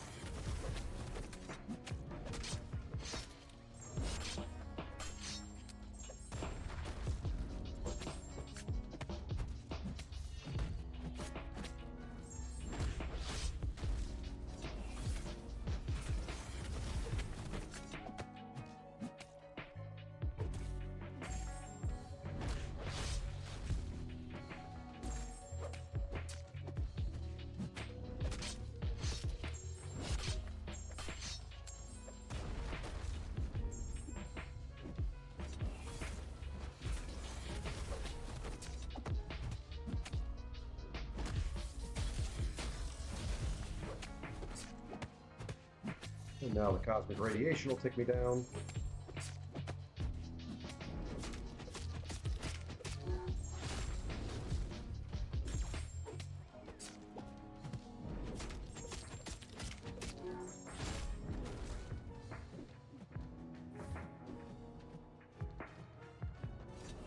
And now the cosmic radiation will take me down.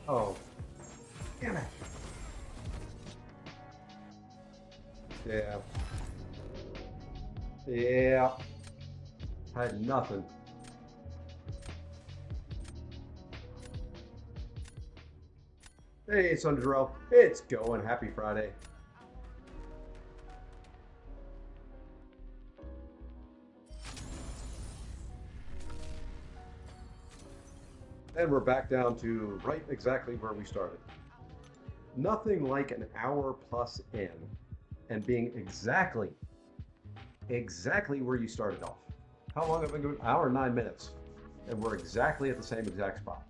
Oh, damn it. Yeah. Yeah. Had nothing. Hey, Sundrell. It's going. Happy Friday. And we're back down to right exactly where we started. Nothing like an hour plus in and being exactly where you started off. How long have I been going? Hour and 9 minutes. And we're exactly at the same exact spot.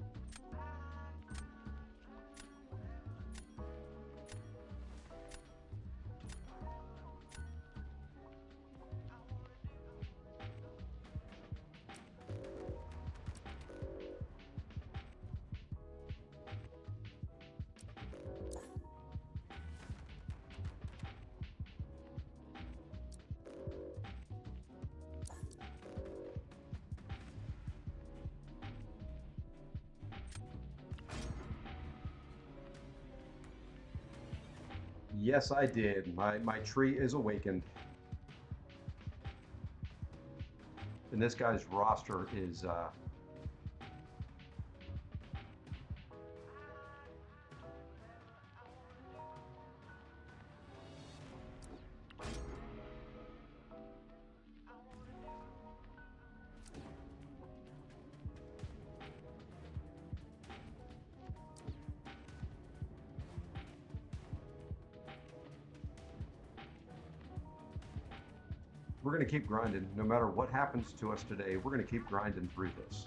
Yes, I did. My tree is awakened. And this guy's roster is we're going to keep grinding. No matter what happens to us today, we're going to keep grinding through this.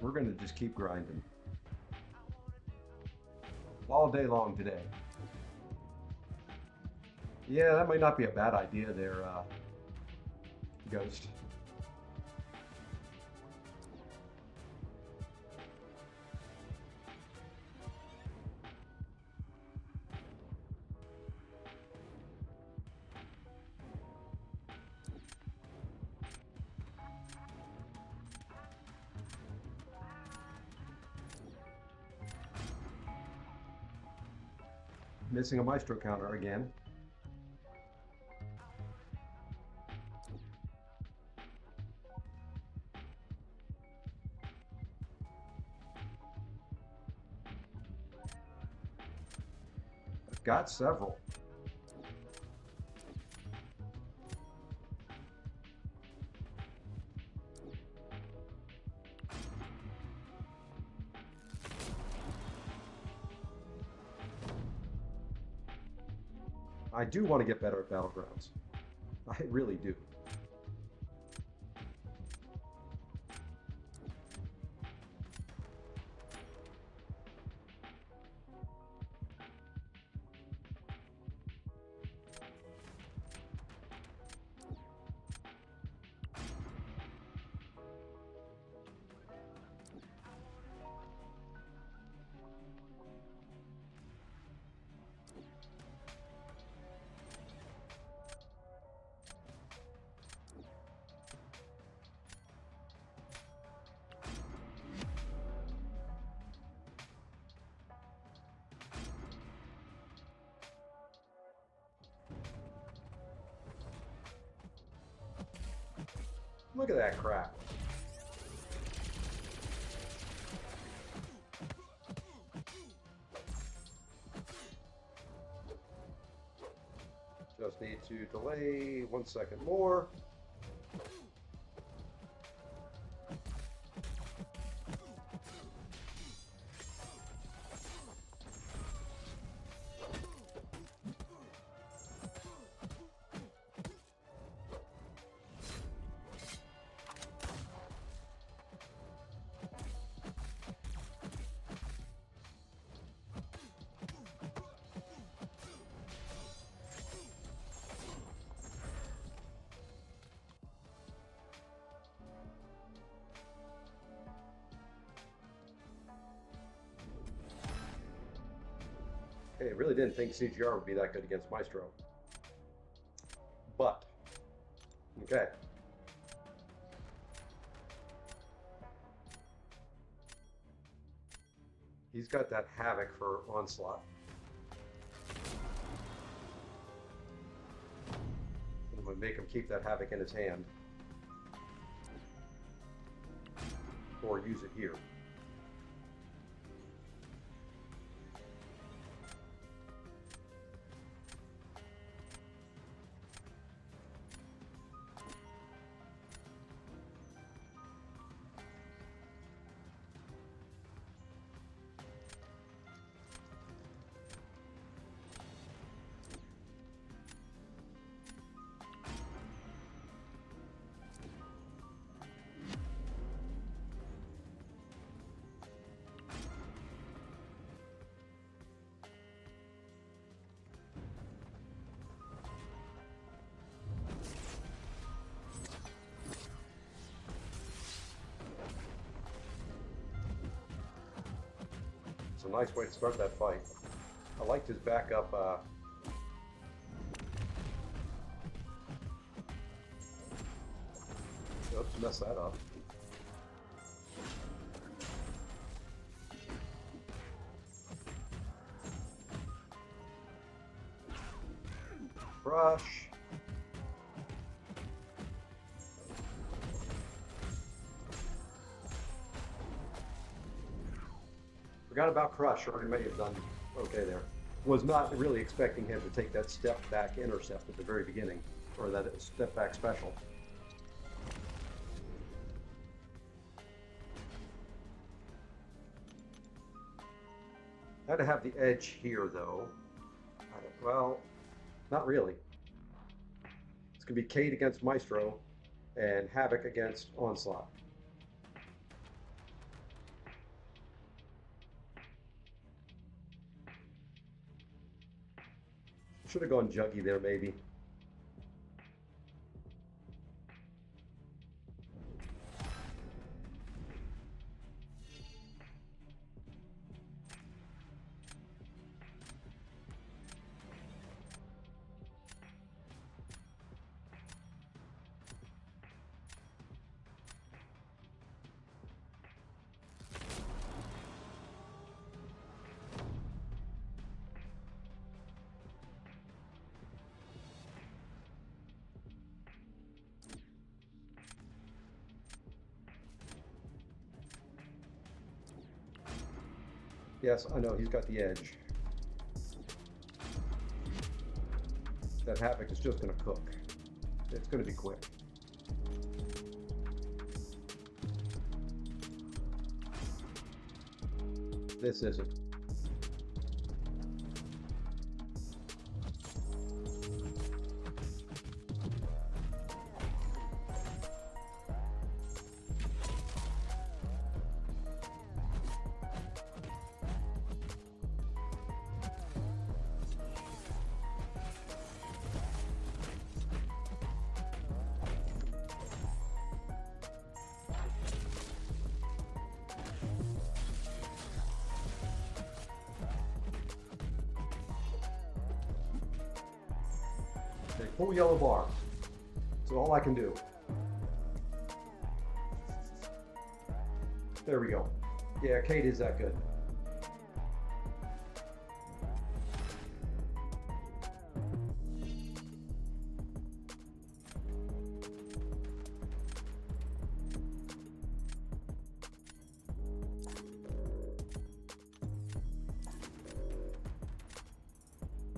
We're going to just keep grinding. All day long today. Yeah, that might not be a bad idea there, Ghost. Missing a Maestro counter again. I've got several. I do want to get better at Battlegrounds. I really do. Look at that crap. Just need to delay 1 second more. Hey, I really didn't think CGR would be that good against Maestro. But, okay. He's got that Havoc for Onslaught. I'm going to make him keep that Havoc in his hand. Or use it here. It's a nice way to start that fight. I liked his backup. Oops, messed that up. Brush. Forgot about Crush, or he may have done okay there. Was not really expecting him to take that step back intercept at the very beginning, or that step back special. Had to have the edge here, though. Well, not really. It's going to be Cade against Maestro, and Havoc against Onslaught. Should have gone Juggy there, maybe. Yes, I know, he's got the edge. That Havoc is just going to cook. It's going to be quick. This isn't. Okay, full yellow bar. So all I can do. There we go. Yeah, Kate is that good.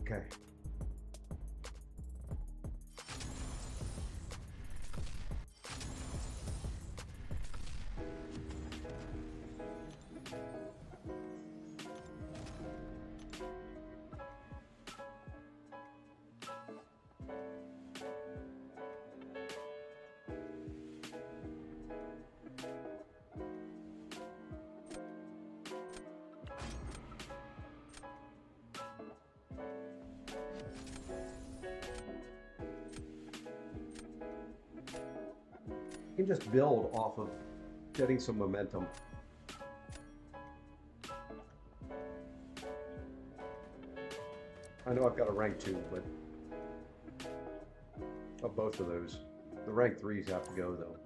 Okay. You can just build off of getting some momentum. I know I've got a rank 2, but of both of those. The rank 3s have to go though.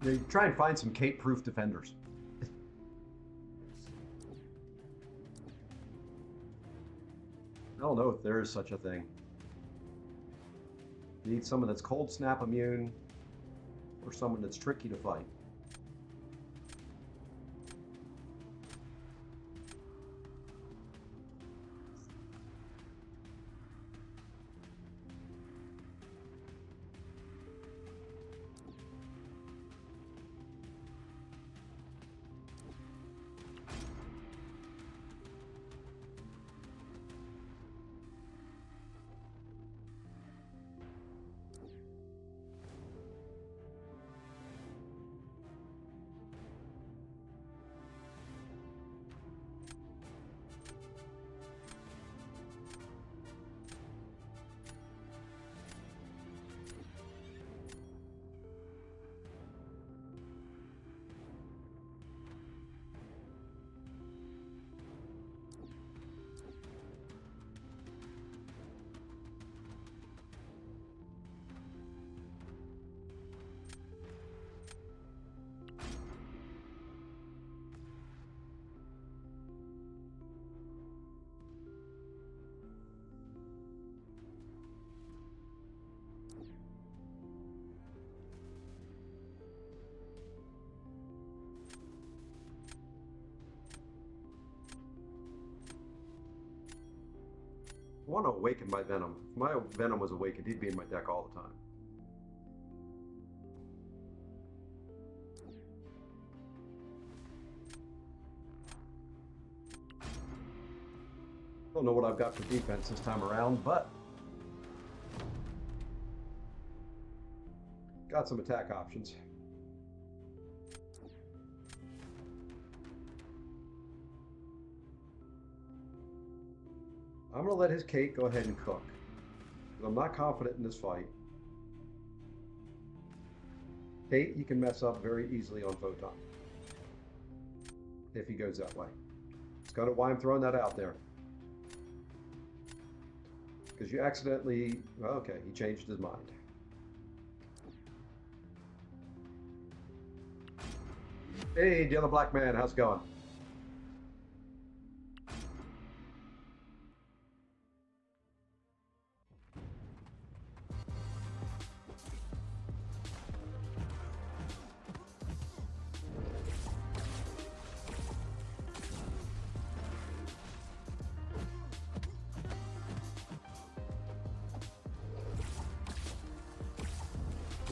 You try and find some cape-proof defenders. I don't know if there is such a thing. You need someone that's cold snap immune, or someone that's tricky to fight. I want to awaken my Venom. If my Venom was awakened, he'd be in my deck all the time. Don't know what I've got for defense this time around, but got some attack options. I'm going to let his Kate go ahead and cook. I'm not confident in this fight. Kate, he can mess up very easily on Photon. If he goes that way. That's kind of why I'm throwing that out there. Because you accidentally... Well, okay, he changed his mind. Hey, the other black man, how's it going?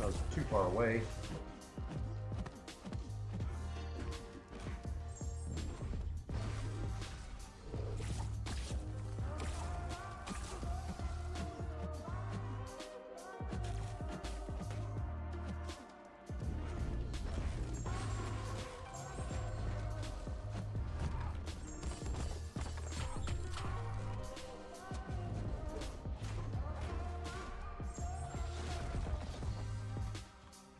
I was too far away.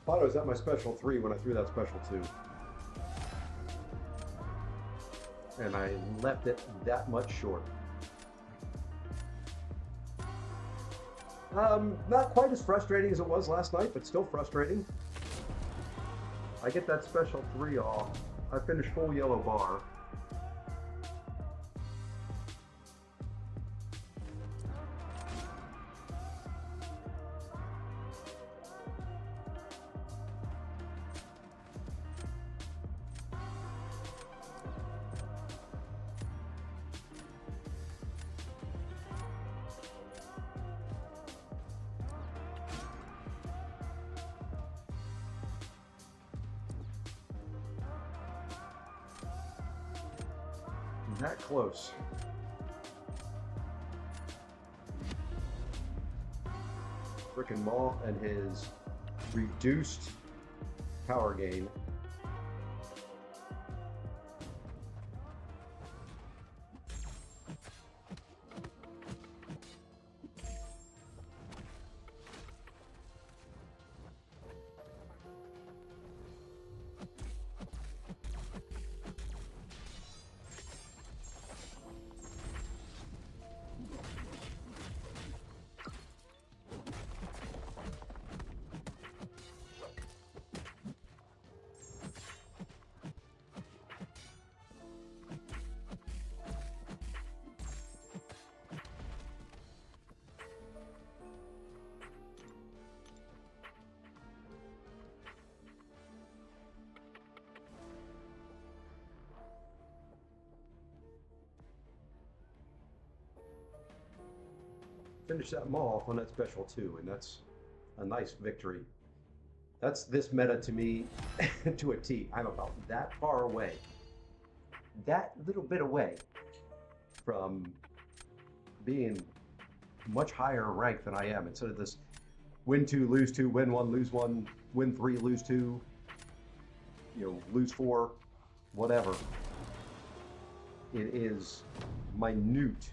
thought I was at my special 3 when I threw that special 2. And I left it that much short. Not quite as frustrating as it was last night, but still frustrating. I get that special 3 off. I finish full yellow bar. That close. Frickin' Maw and his reduced power gain. Finish that Maw off on that special 2, and that's a nice victory. That's this meta to me to a T. I'm about that far away, that little bit away from being much higher ranked than I am. Instead of this win 2, lose 2, win 1, lose 1, win 3, lose 2, lose 4, whatever. It is minute.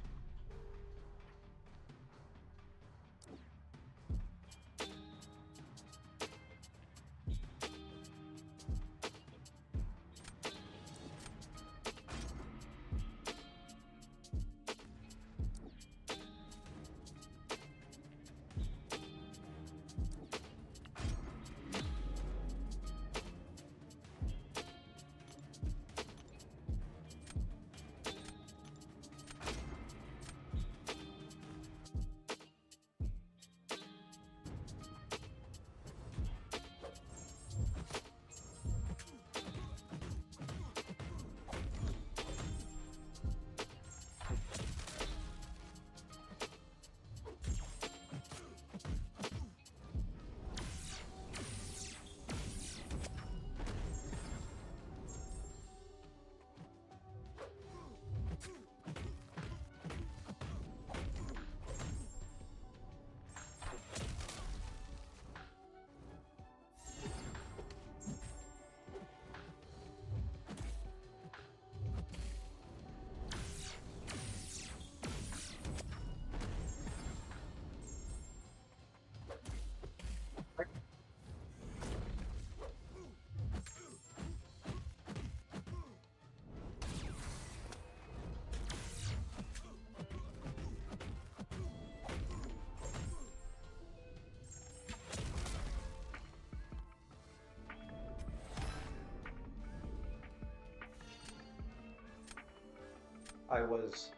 I was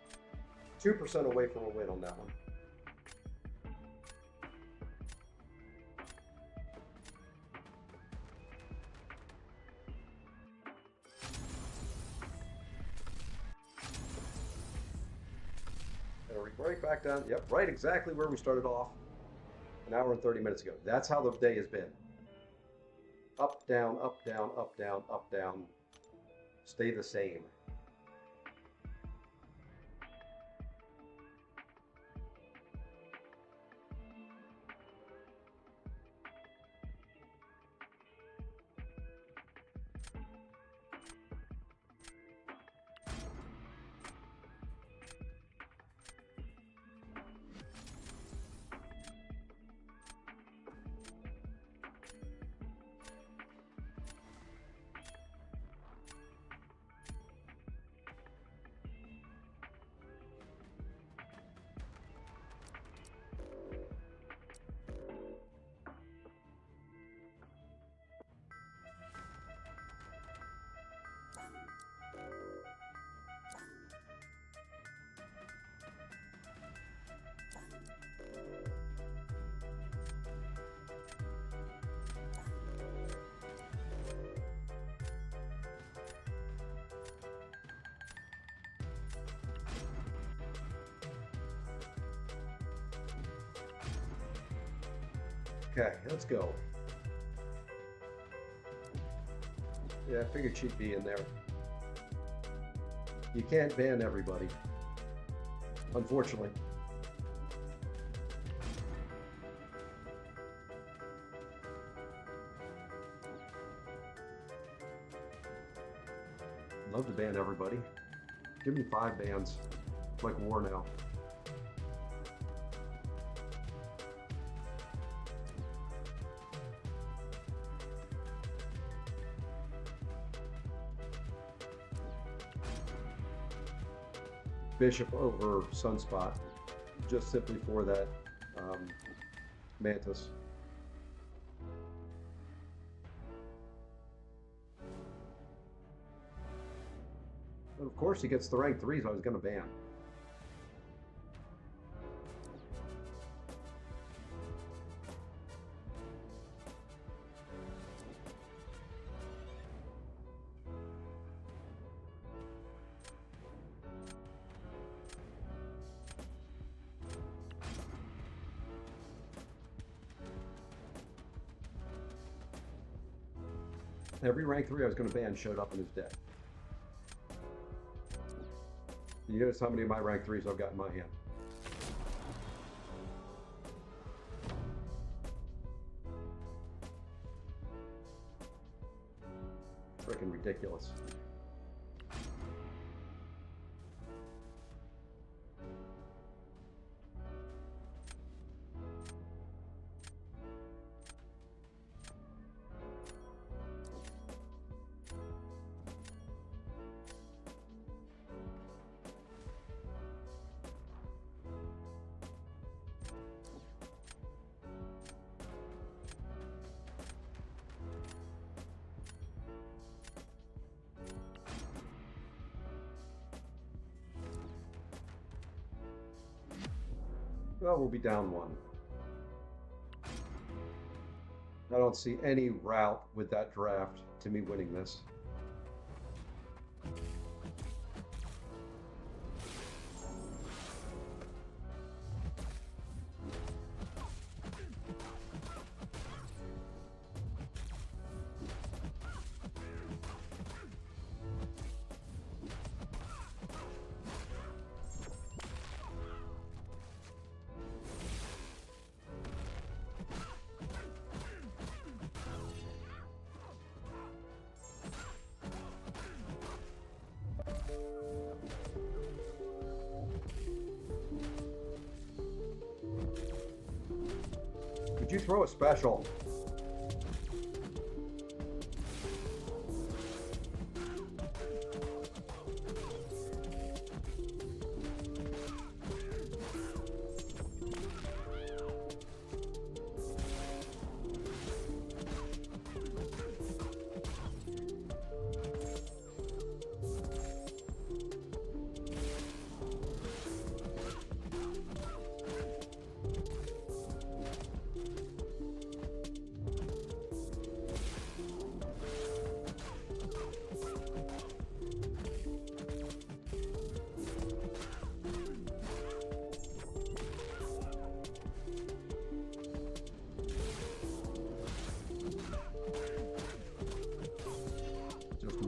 2% away from a win on that one. And we're right back down. Yep, right exactly where we started off an hour and 30 minutes ago. That's how the day has been. Up, down, up, down, up, down, up, down. Stay the same. Okay, let's go. Yeah, I figured she'd be in there. You can't ban everybody, unfortunately. Love to ban everybody. Give me 5 bans. It's like war now. Bishop over Sunspot, just simply for that Mantis. And of course, he gets the rank 3s I was going to ban. Every rank 3 I was going to ban showed up in his deck. You notice how many of my rank 3s I've got in my hand. Freaking ridiculous. Well, we'll be down 1. I don't see any route with that draft to me winning this. Could you throw a special?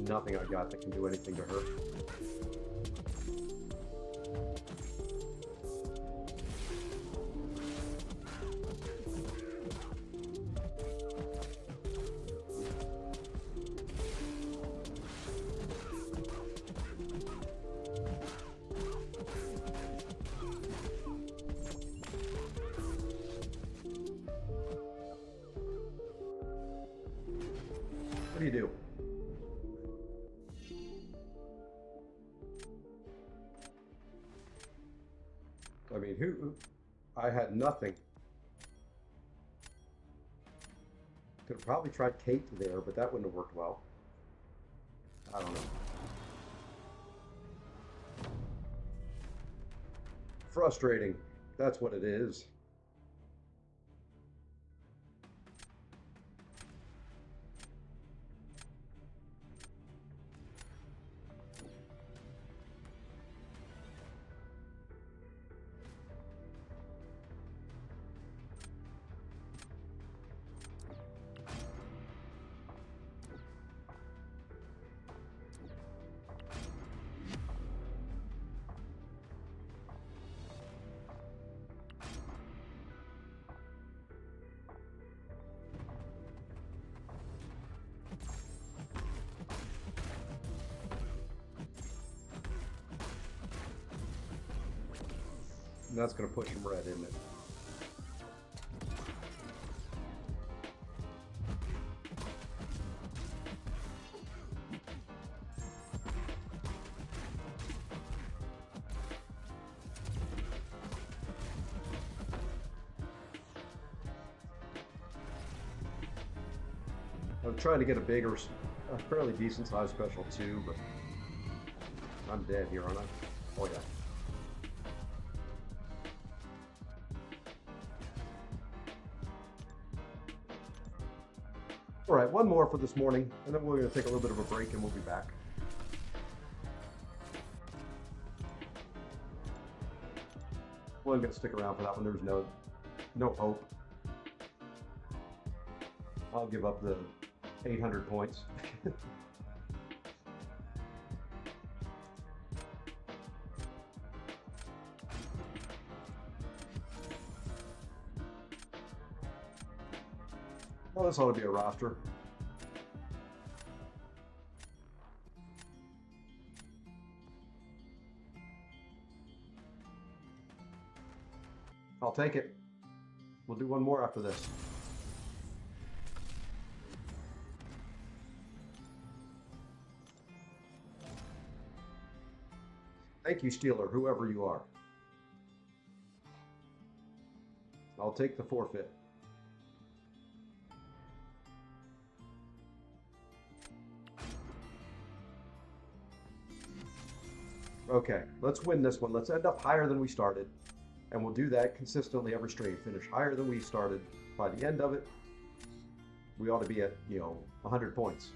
Nothing I got that can do anything to her. What do you do? I mean, who? I had nothing. Could have probably tried Kate there, but that wouldn't have worked well. I don't know. Frustrating. That's what it is. That's going to push him red, isn't it? I'm trying to get a bigger, a fairly decent sized special too, but I'm dead here, aren't I? Oh yeah. All right, one more for this morning, and then we're going to take a little bit of a break and we'll be back. Well, I'm going to stick around for that one. There's no hope. I'll give up the 800 points. Well, this ought to be a roster. I'll take it. We'll do one more after this. Thank you, Steeler, whoever you are. I'll take the forfeit. Okay, let's win this one. Let's end up higher than we started. And we'll do that consistently every stream. Finish higher than we started. By the end of it, we ought to be at, 100 points.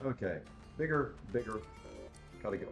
Okay, bigger. Gotta go.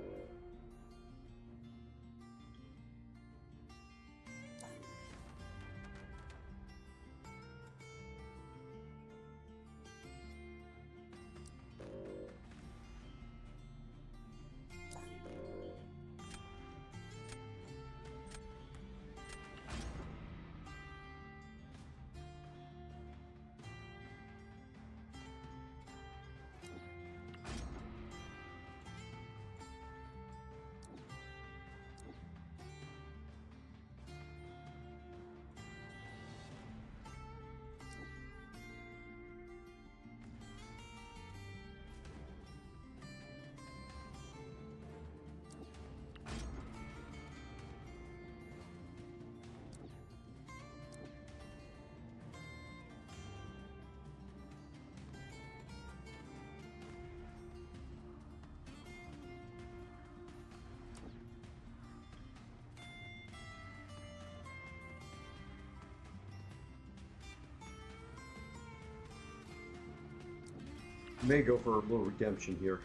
May go for a little redemption here.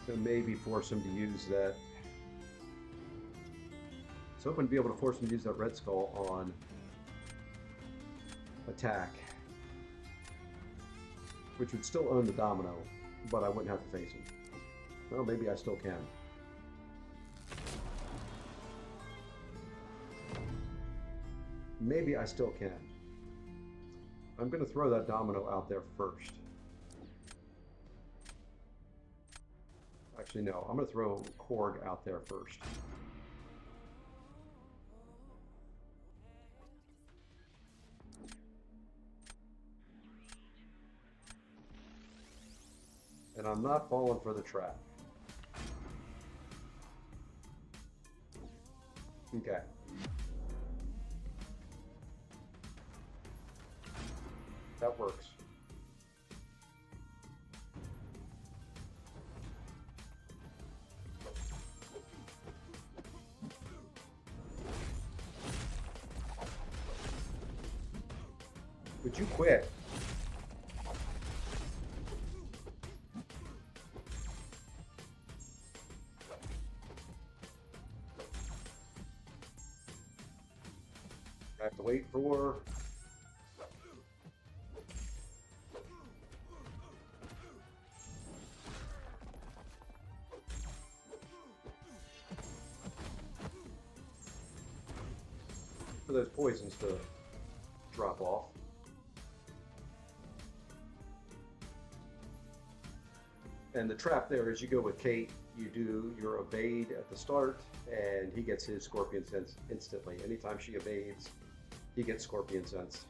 So maybe force him to use that. I was hoping to be able to force him to use that Red Skull on attack, which would still own the domino, but I wouldn't have to face him. Well, maybe I still can. Maybe I still can. I'm going to throw that domino out there first. Actually, no. I'm going to throw Korg out there first. And I'm not falling for the trap. Okay. That works. Would you quit? I have to wait for... for those poisons to drop off. And the trap there is you go with Kate, you do your evade at the start, and he gets his Scorpion Sense instantly. Anytime she evades, he gets Scorpion Sense.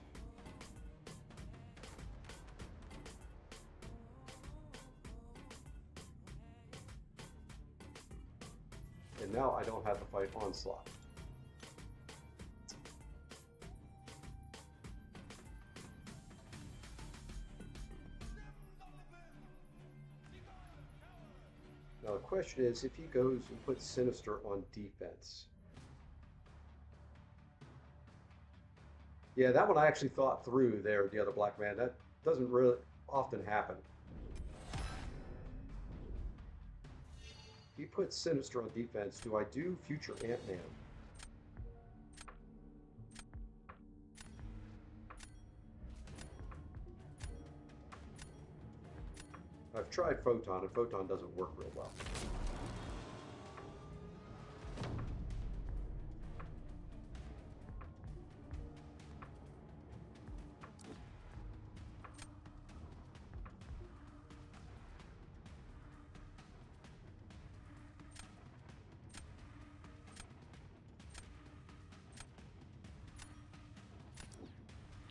And now I don't have to fight Onslaught. Now the question is, if he goes and puts Sinister on defense. Yeah, that one I actually thought through there, the other black man. That doesn't really often happen. If he puts Sinister on defense, do I do future Ant-Man? I've tried Photon, and Photon doesn't work real well.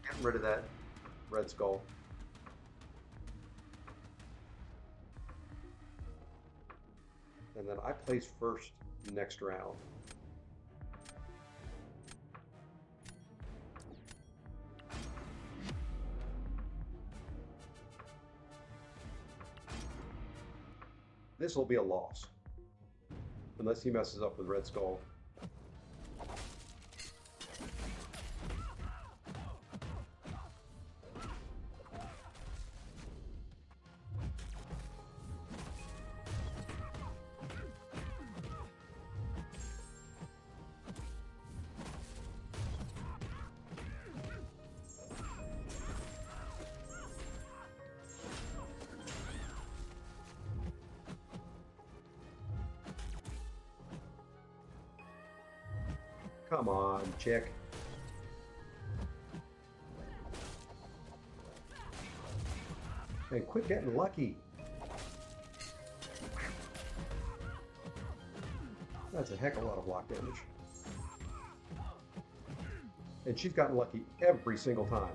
Getting rid of that Red Skull. And then I place first next round. This will be a loss. Unless he messes up with Red Skull. Come on, chick. And quit getting lucky. That's a heck of a lot of block damage. And she's gotten lucky every single time.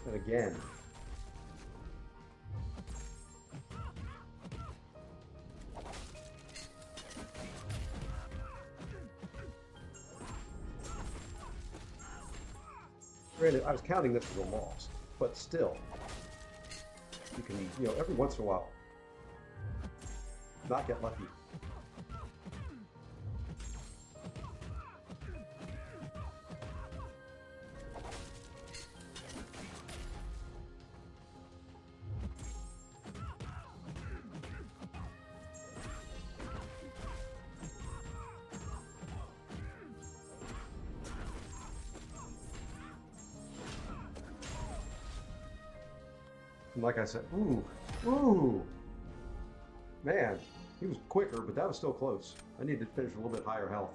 And again. Granted, I was counting this as a loss, but still, you can, every once in a while, not get lucky. And like I said, ooh, man, he was quicker, but that was still close. I needed to finish a little bit higher health.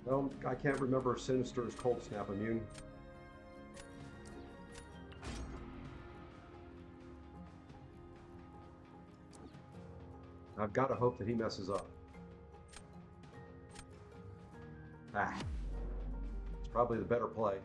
Well, I can't remember if Sinister is Cold Snap immune. I've got to hope that he messes up. It's probably the better play.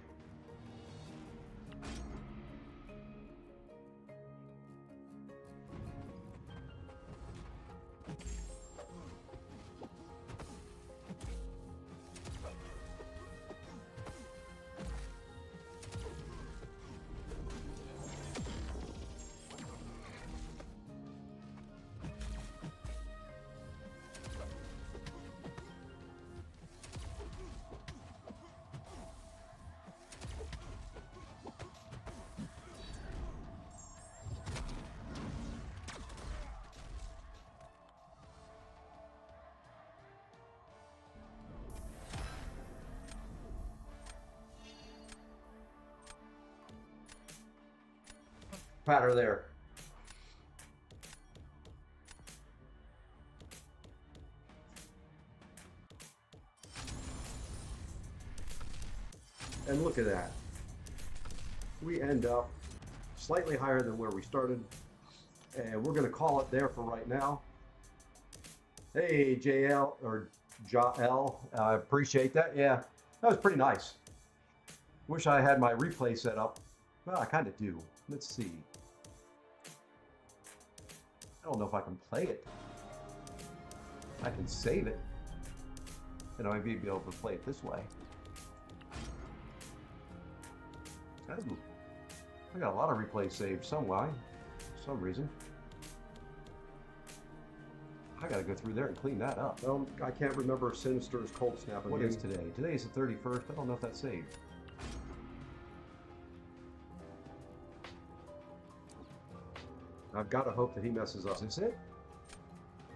patter there. And look at that. We end up slightly higher than where we started. And we're going to call it there for right now. Hey, JL or Jael, I appreciate that. Yeah, that was pretty nice. Wish I had my replay set up. Well, I kind of do. Let's see. I don't know if I can play it. I can save it. And I might be able to play it this way. I got a lot of replays saved for some reason. I gotta go through there and clean that up. Well, I can't remember Sinister's Cold Snap. What is today? Today is the 31st. I don't know if that's saved. I've got to hope that he messes up. Is this it?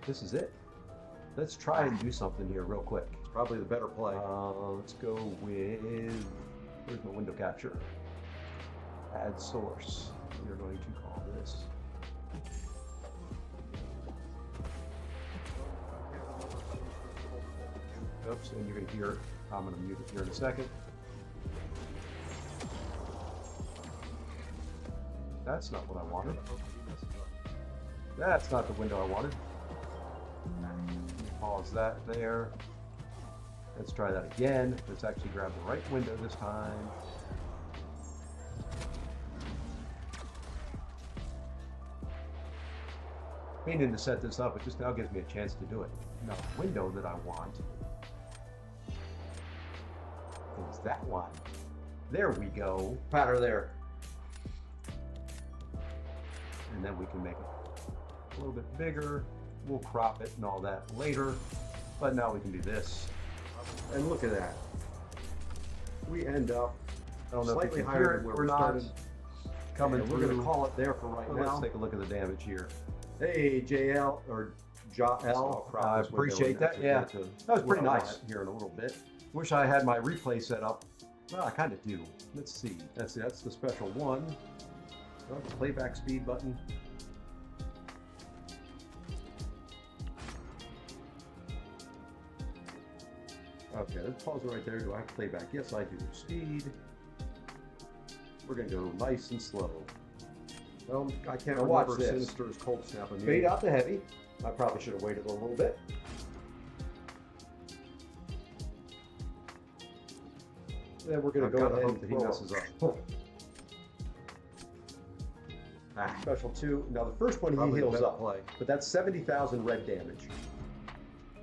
This is it. Let's try and do something here real quick. It's probably the better play. Let's go with, where's my window capture? Add source. We're going to call this. Oops, and you're going to hear it. I'm going to mute it here in a second. That's not what I wanted. That's not the window I wanted. Pause that there. Let's try that again. Let's actually grab the right window this time. Meaning to set this up, it just now gives me a chance to do it. Now, the window that I want is that one. There we go. Patter there. And then we can make it a little bit bigger. We'll crop it and all that later. But now we can do this. And look at that. We end up slightly higher than where we started. Coming through. We're going to call it there for right now. Let's take a look at the damage here. Hey, JL or Jael, I appreciate that. Yeah, that was pretty nice. Here in a little bit. Wish I had my replay set up. Well, I kind of do. Let's see. That's the special one. The playback speed button. Okay, let's pause it right there. Do I have playback? Yes, I do. Speed. We're going to go nice and slow. Well, I can't remember Sinister's Cold Snap. Fade out to heavy. I probably should have waited a little bit. Then we're going to go ahead and hope that he messes up. Special 2. Now the first one he heals up, but that's 70,000 red damage.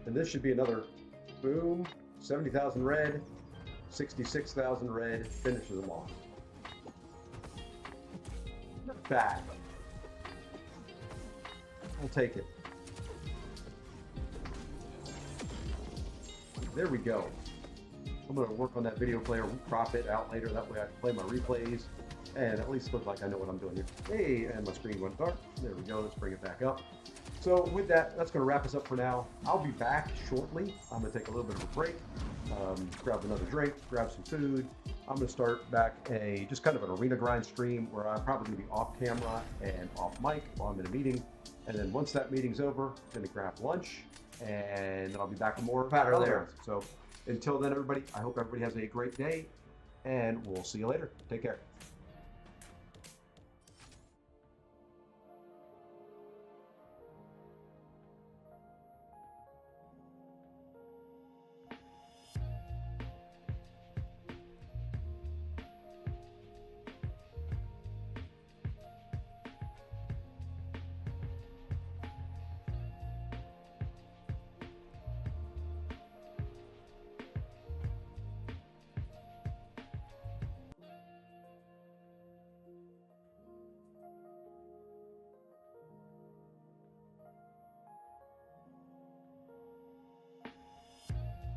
And this should be another boom, 70,000 red, 66,000 red, finishes them off. Not bad. We'll take it. There we go. I'm going to work on that video player, crop it out later, that way I can play my replays. And at least look like I know what I'm doing here. Hey, and my screen went dark. There we go. Let's bring it back up. So with that, that's going to wrap us up for now. I'll be back shortly. I'm going to take a little bit of a break, grab another drink, grab some food. I'm going to start back just kind of an arena grind stream where I'm probably going to be off camera and off mic while I'm in a meeting. And then once that meeting's over, I'm going to grab lunch, and then I'll be back with more patter there. So until then, everybody, I hope everybody has a great day, and we'll see you later. Take care.